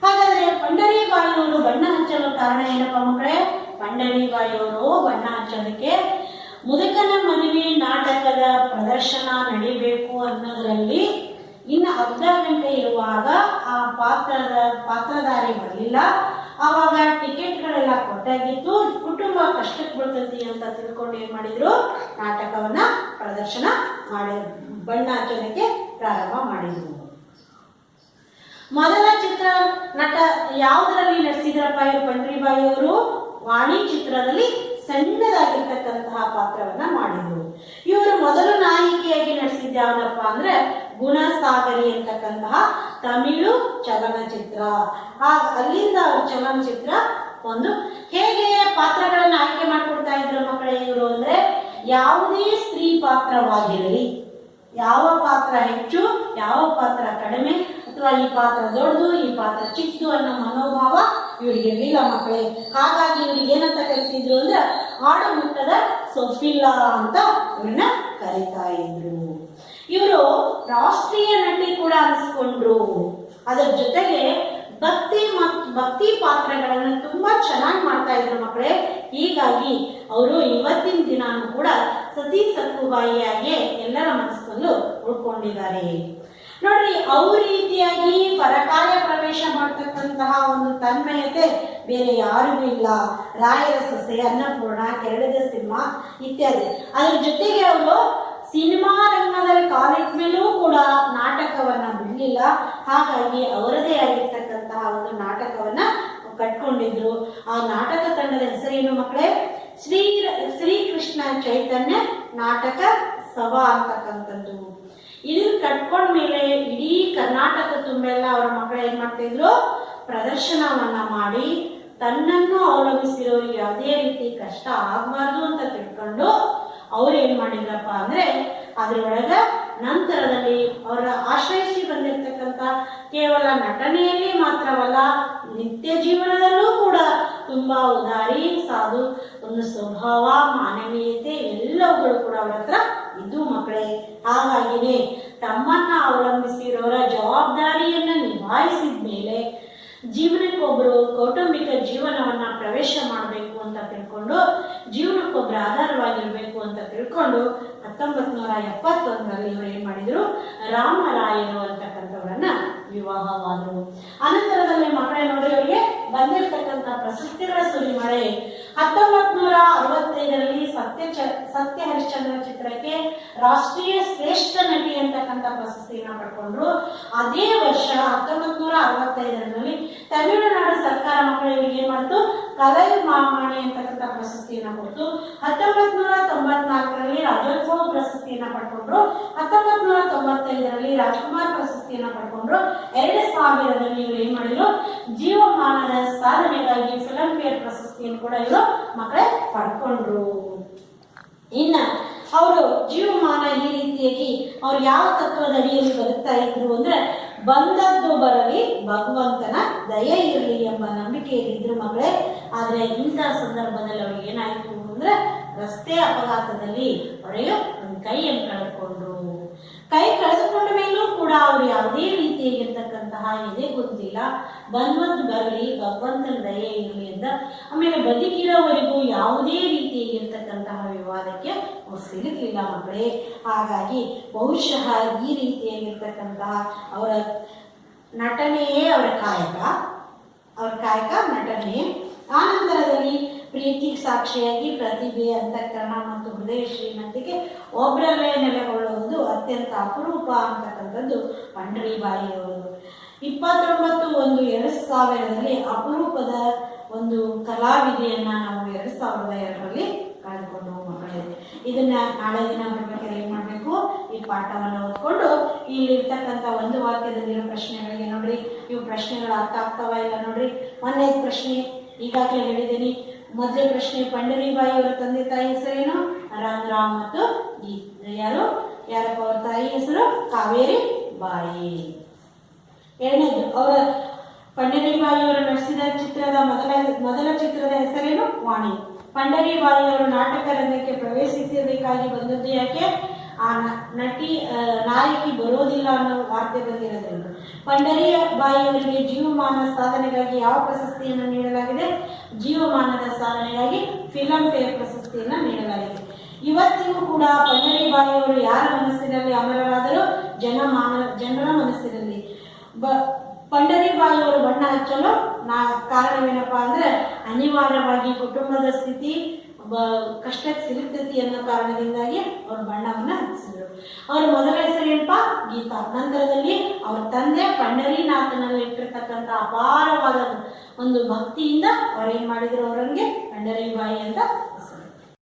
ಹಾಗಾದ್ರೆ ಪಂಡರೀಬಾಯಿಯವರು ಬಣ್ಣ ಹಚ್ಚಲು ಕಾರಣ ಏನಪ್ಪ ಮಕ್ಕಳೇ? ಪಂಡರೀಬಾಯಿಯವರು ಬಣ್ಣ ಹಚ್ಚೋದಕ್ಕೆ ಮುದುಕನ ಮದುವೆ ನಾಟಕದ ಪ್ರದರ್ಶನ ನಡಿಬೇಕು ಅನ್ನೋದ್ರಲ್ಲಿ ಇನ್ನು ಅರ್ಧ ಗಂಟೆ ಇರುವಾಗ ಆ ಪಾತ್ರಧಾರಿ ಬರಲಿಲ್ಲ. ಆವಾಗ ಟಿಕೆಟ್ಗಳೆಲ್ಲ ಕೊಟ್ಟಾಗಿತ್ತು, ಕುಟುಂಬ ಕಷ್ಟಕ್ಕೆ ಬೀಳ್ತೈತಿ ಅಂತ ತಿಳ್ಕೊಂಡು ಏನ್ ಮಾಡಿದ್ರು, ನಾಟಕವನ್ನ ಪ್ರದರ್ಶನ ಬಣ್ಣ ಹಚ್ಚೋದಕ್ಕೆ ಪ್ರಾರಂಭ ಮಾಡಿದ್ರು. ಮೊದಲ ಚಿತ್ರ ನಟ ಯಾವುದರಲ್ಲಿ ನಟಿಸಿದ್ರಪ್ಪ ಇವರು ಪಂಡರೀಬಾಯಿಯವರು? ವಾಣಿ ಚಿತ್ರದಲ್ಲಿ ಸಣ್ಣದಾಗಿರ್ತಕ್ಕಂತಹ ಪಾತ್ರವನ್ನ ಮಾಡಿದ್ರು. ಇವರು ಮೊದಲು ನಾಯಕಿಯಾಗಿ ನಟಿಸಿದ್ದ ಯಾವನಪ್ಪ ಅಂದ್ರೆ ಗುಣಸಾಗರಿ ಅಂತಕ್ಕಂತಹ ತಮಿಳು ಚಲನಚಿತ್ರ. ಅಲ್ಲಿಂದ ಚಲನಚಿತ್ರ ಒಂದು ಹೇಗೆ ಪಾತ್ರಗಳನ್ನ ಆಯ್ಕೆ ಮಾಡಿಕೊಡ್ತಾ ಇದ್ರು ಮಕ್ಕಳೇ ಇವರು ಅಂದ್ರೆ ಯಾವುದೇ ಸ್ತ್ರೀ ಪಾತ್ರವಾಗಿರಲಿ, ಯಾವ ಪಾತ್ರ ಹೆಚ್ಚು ಯಾವ ಪಾತ್ರ ಕಡಿಮೆ ಅಥವಾ ಈ ಪಾತ್ರ ದೊಡ್ಡದು ಈ ಪಾತ್ರ ಚಿಕ್ಕದು ಅನ್ನೋ ಮನೋಭಾವ ಇವರಿಗೆ ಇರಲಿಲ್ಲ ಮಕ್ಕಳೇ. ಹಾಗಾಗಿ ಇವ್ರಿಗೆ ಏನಂತ ಕರಿತಿದ್ರು ಅಂದ್ರೆ ಆಡು ಮುಟ್ಟದ ಸೊಫಿಲ್ಲ ಅಂತ ಇವ್ರನ್ನ ಕರೀತಾ ಇದ್ರು. ಇವರು ರಾಷ್ಟ್ರೀಯ ನಟಿ ಕೂಡ ಅನಿಸ್ಕೊಂಡ್ರು. ಅದರ ಜೊತೆಗೆ ಭಕ್ತಿ ಪಾತ್ರಗಳನ್ನು ತುಂಬಾ ಚೆನ್ನಾಗಿ ಮಾಡ್ತಾ ಇದ್ರು ಮಕ್ಕಳೇ. ಹೀಗಾಗಿ ಅವರು ಇವತ್ತಿನ ದಿನಾನು ಕೂಡ ಸತಿ ಸಕ್ಕುಬಾಯಿಯಾಗಿ ಎಲ್ಲರ ಮನಸ್ಸಲ್ಲೂ ಉಳ್ಕೊಂಡಿದ್ದಾರೆ. ನೋಡ್ರಿ, ಅವ್ರ ರೀತಿಯಾಗಿ ಪರಕಾಯ ಪ್ರವೇಶ ಮಾಡ್ತಕ್ಕಂತಹ ಒಂದು ತನ್ಮಯತೆ ಬೇರೆ ಯಾರಿಗೂ ಇಲ್ಲ. ರಾಯರ ಸೊಸೆ, ಅನ್ನಪೂರ್ಣ, ಕೆರಳಿದ ಸಿಂಹ ಇತ್ಯಾದಿ. ಅದ್ರ ಜೊತೆಗೆ ಅವರು ಸಿನಿಮಾ ರಂಗದಲ್ಲಿ ಕಾಲಿಟ್ಟ ಮೇಲೂ ಕೂಡ ನಾಟಕವನ್ನ ಬಿಡಲಿಲ್ಲ. ಹಾಗಾಗಿ ಅವರದೇ ಆಗಿರ್ತಕ್ಕಂತಹ ಒಂದು ನಾಟಕವನ್ನ ಕಟ್ಕೊಂಡಿದ್ರು. ಆ ನಾಟಕ ತಂಡದ ಹೆಸರೇನು ಮಕ್ಕಳೇ? ಶ್ರೀಕೃಷ್ಣ ಚೈತನ್ಯ ನಾಟಕ ಸಭಾ ಅಂತಕ್ಕಂಥದ್ದು. ಇದನ್ನ ಕಟ್ಕೊಂಡ್ಮೇಲೆ ಇಡೀ ಕರ್ನಾಟಕ ತುಂಬೆಲ್ಲ ಅವರ ಮಕ್ಕಳು ಏನ್ ಮಾಡ್ತಾ ಇದ್ರು, ಪ್ರದರ್ಶನವನ್ನ ಮಾಡಿ ತನ್ನನ್ನು ಅವಲಂಬಿಸಿರೋರಿಗೆ ಯಾವುದೇ ರೀತಿ ಕಷ್ಟ ಆಗಬಾರ್ದು ಅಂತ ತಿಳ್ಕೊಂಡು ಅವ್ರು ಏನ್ ಮಾಡಿದ್ರಪ್ಪ ಅಂದ್ರೆ ಅದ್ರೊಳಗ ನಂತರದಲ್ಲಿ ಅವರ ಆಶ್ರಯಿಸಿ ಬಂದಿರತಕ್ಕಂತ ಕೇವಲ ನಟನೆಯಲ್ಲಿ ಮಾತ್ರವಲ್ಲ, ನಿತ್ಯ ಜೀವನದಲ್ಲೂ ಕೂಡ ತುಂಬಾ ಉದಾರಿ, ಸಾಧು ಒಂದು ಸ್ವಭಾವ, ಮಾನವೀಯತೆ ಎಲ್ಲವುಗಳು ಕೂಡ ಅವರ ಹತ್ರ ಇದ್ದು ಮಕ್ಕಳೇ. ಹಾಗಾಗಿನೇ ತಮ್ಮನ್ನ ಅವಲಂಬಿಸಿರೋರ ಜವಾಬ್ದಾರಿಯನ್ನ ನಿಭಾಯಿಸಿದ ಮೇಲೆ ಜೀವನಕ್ಕೊಬ್ರು ಕೌಟುಂಬಿಕ ಜೀವನವನ್ನ ಪ್ರವೇಶ ಮಾಡಬೇಕು ಅಂತ ತಿಳ್ಕೊಂಡು, ಜೀವನಕ್ಕೊಬ್ರು ಆಧಾರವಾಗಿರ್ಬೇಕು ಅಂತ ತಿಳ್ಕೊಂಡು 1971ರಲ್ಲಿ ಇವರು ಏನ್ ಮಾಡಿದ್ರು, ರಾಮರಾಯರು ಅಂತಕ್ಕಂಥವರನ್ನ ವಿವಾಹವಾದರು. ಅನಂತರದಲ್ಲಿ ಮಕ್ಕಳೇ ನೋಡಿ, ಅವರಿಗೆ ಬಂದಿರತಕ್ಕಂಥ ಪ್ರಶಸ್ತಿಗಳ ಸುರಿಮಳೆ. 1965ರಲ್ಲಿ ಸತ್ಯ ಹರಿಶ್ಚಂದ್ರ ಚಿತ್ರಕ್ಕೆ ರಾಷ್ಟ್ರೀಯ ಶ್ರೇಷ್ಠ ನಟಿ ಅಂತಕ್ಕಂಥ ಪ್ರಶಸ್ತಿಯನ್ನ ಪಡ್ಕೊಂಡ್ರು. ಅದೇ ವರ್ಷ 1965ರಲ್ಲಿ ತಮಿಳುನಾಡು ಸರ್ಕಾರ ಮಕ್ಕಳಿಗೆ ಏನ್ ಮಾಡ್ತು, ಕಲೈ ಮಾಮಣಿ ಅಂತಕ್ಕಂಥ ಪ್ರಶಸ್ತಿಯನ್ನ ಕೊಡ್ತು. 1994ರಲ್ಲಿ ರಾಜ್ಯೋತ್ಸವ ಪ್ರಶಸ್ತಿಯನ್ನ ಪಡ್ಕೊಂಡ್ರು. 1995ರಲ್ಲಿ ರಾಜ್ಕುಮಾರ್ ಪ್ರಶಸ್ತಿಯನ್ನ ಪಡ್ಕೊಂಡ್ರು. 2000ರಲ್ಲಿ ಇವರು ಏನ್ ಮಾಡಿದ್ರು, ಜೀವಮಾನದ ಸಾಧನೆಗಾಗಿ ಫಿಲ್ಮ್ ಫೇರ್ ಪ್ರಶಸ್ತಿಯನ್ನು ಕೂಡ ಇವರು ಮಕ್ಕಳೇ ಪಡ್ಕೊಂಡ್ರು. ಇನ್ನ ಅವರು ಜೀವಮಾನ ಈ ರೀತಿಯಾಗಿ ಅವ್ರು ಯಾವ ತತ್ವದ ಅಡಿಯಲ್ಲಿ ಬದುಕ್ತಾ ಇದ್ರು ಅಂದ್ರೆ, ಬಂದದ್ದು ಬರಲಿ ಭಗವಂತನ ದಯೆ ಇರಲಿ ಎಂಬ ನಂಬಿಕೆಯಲ್ಲಿ ಇದ್ರು ಮಕ್ಕಳೇ. ಆದ್ರೆ ಇಂತಹ ಸಂದರ್ಭದಲ್ಲಿ ಅವ್ರಿಗೆ ಏನಾಯ್ತು ಅಂದ್ರೆ ರಸ್ತೆ ಅಪಘಾತದಲ್ಲಿ ಅವರಿಗೆ ಒಂದು ಕೈಯನ್ನು ಕಳೆದುಕೊಂಡ್ರು. ಕೈ ಕಳೆದುಕೊಂಡ ಮೇಲೂ ಕೂಡ ಅವರು ಯಾವುದೇ ರೀತಿಯಾಗಿರ್ತಕ್ಕಂತಹ ಎದೆ ಗೊತ್ತಿಲ್ಲ, ಬಂದ್ವತ್ತು ಬರಲಿ, ಭಗವಂತನ ದಯೆ ಇರಲಿ ಅಂತ. ಆಮೇಲೆ ಬದುಕಿರೋವರೆಗೂ ಯಾವುದೇ ರೀತಿಯಾಗಿರ್ತಕ್ಕಂತಹ ವಿವಾದಕ್ಕೆ ಅವ್ರು ಸಿಲುಕಲಿಲ್ಲ ಮಕ್ಕಳೇ. ಹಾಗಾಗಿ ಬಹುಶಃ ಈ ರೀತಿಯಾಗಿರ್ತಕ್ಕಂತಹ ಅವರ ನಟನೆಯೇ ಅವರ ಕಾಯಕ ನಟನೆ. ಆ ನಂತರದಲ್ಲಿ ಪ್ರೀತಿ ಸಾಕ್ಷಿಯಾಗಿ ಪ್ರತಿಭೆ, ಅಂತಃಕರಣ ಮತ್ತು ಹೃದಯ ಶ್ರೀಮಂತಿಕೆ ಒಬ್ಬರಲ್ಲೇ ನೆಲೆಗೊಳ್ಳುವುದು ಅತ್ಯಂತ ಅಪರೂಪ ಅಂತಕ್ಕಂಥದ್ದು ಪಂಡರೀಬಾಯಿಯವರು. 29/1/2000 ಅಪರೂಪದ ಒಂದು ಕಲಾವಿದೆಯನ್ನ ನಾವು 2002ರಲ್ಲಿ ಕಳೆದುಕೊಂಡು ಮಕ್ಕಳೇ. ಇದನ್ನ ನಾಳೆ ದಿನ ಬರ್ಬೇಕಾದ್ರೆ ಏನ್ ಮಾಡ್ಬೇಕು, ಈ ಪಾಠವನ್ನು ಓದ್ಕೊಂಡು ಇಲ್ಲಿರ್ತಕ್ಕಂಥ ಒಂದು ವಾಕ್ಯದಲ್ಲಿರೋ ಪ್ರಶ್ನೆಗಳಿಗೆ ನೋಡ್ರಿ, ಇವು ಪ್ರಶ್ನೆಗಳು ಅರ್ಥ ಆಗ್ತಾವ ಇಲ್ಲ ನೋಡ್ರಿ. 1ನೇ ಪ್ರಶ್ನೆ ಈಗಾಗಲೇ ಹೇಳಿದ್ದೀನಿ. ಮೊದಲೇ ಪ್ರಶ್ನೆ, ಪಂಡರೀಬಾಯಿ ಅವರ ತಂದೆ ತಾಯಿ ಹೆಸರೇನು? ರಂಗರಾವ್ ಮತ್ತು ಯಾರಪ್ಪ ಅವರ ತಾಯಿ ಹೆಸರು? ಕಾವೇರಿ ಬಾಯಿ. ಎರಡನೇದು, ಅವರ ಪಂಡರೀಬಾಯಿ ಅವರು ನಟಿಸಿದ ಚಿತ್ರದ ಮೊದಲ ಚಿತ್ರದ ಹೆಸರೇನು? ವಾಣಿ. ಪಂಡರೀಬಾಯಿ ಅವರು ನಾಟಕ ರಂಗಕ್ಕೆ ಪ್ರವೇಶಿಸಬೇಕಾಗಿ ಬಂದದ್ದು ಯಾಕೆ? ಆ ನಾಯಕಿ ಬರೋದಿಲ್ಲ ಅನ್ನೋ ವಾರ್ತೆ ಬಂದಿರೋದ್ರಿಂದ. ಪಂಡರೀಬಾಯಿ ಅವರಿಗೆ ಜೀವಮಾನ ಸಾಧನೆಗಾಗಿ ಯಾವ ಪ್ರಶಸ್ತಿಯನ್ನು ನೀಡಲಾಗಿದೆ? ಜೀವಮಾನದ ಸಾಧನೆಗಾಗಿ ಫಿಲಂ ಫೇರ್ ಪ್ರಶಸ್ತಿಯನ್ನು ನೀಡಲಾಗಿದೆ. ಇವತ್ತಿಗೂ ಕೂಡ ಪಂಡರೀಬಾಯಿ ಅವರು ಯಾರ ಮನಸ್ಸಿನಲ್ಲಿ ಅಮರರಾದರೂ? ಜನರ ಮನಸ್ಸಿನಲ್ಲಿ. ಪಂಡರೀಬಾಯಿ ಅವರು ಬಣ್ಣ ಹಚ್ಚಲು ಕಾರಣವೇನಪ್ಪ ಅಂದ್ರೆ, ಅನಿವಾರ್ಯವಾಗಿ ಕುಟುಂಬದ ಸ್ಥಿತಿ ಕಷ್ಟಕ್ಕೆ ಸಿಲುಕ್ತತಿ ಅನ್ನೋ ಕಾರಣದಿಂದಾಗಿ ಅವರು ಬಣ್ಣವನ್ನ ಹಚ್ಚಿದ್ರು. ಅವ್ರ ಮೊದಲ ಹೆಸರು ಏನಪ್ಪ? ಗೀತಾ. ನಂತರದಲ್ಲಿ ಅವ್ರ ತಂದೆ ಪಂಡರೀನಾಥನಲ್ಲಿ ಇಟ್ಟಿರ್ತಕ್ಕಂಥ ಅಪಾರವಾದ ಒಂದು ಭಕ್ತಿಯಿಂದ ಅವ್ರು ಏನ್ ಮಾಡಿದ್ರು, ಅವರಂಗೆ ಪಂಡರೀಬಾಯಿ ಅಂತ ಹೆಸರು.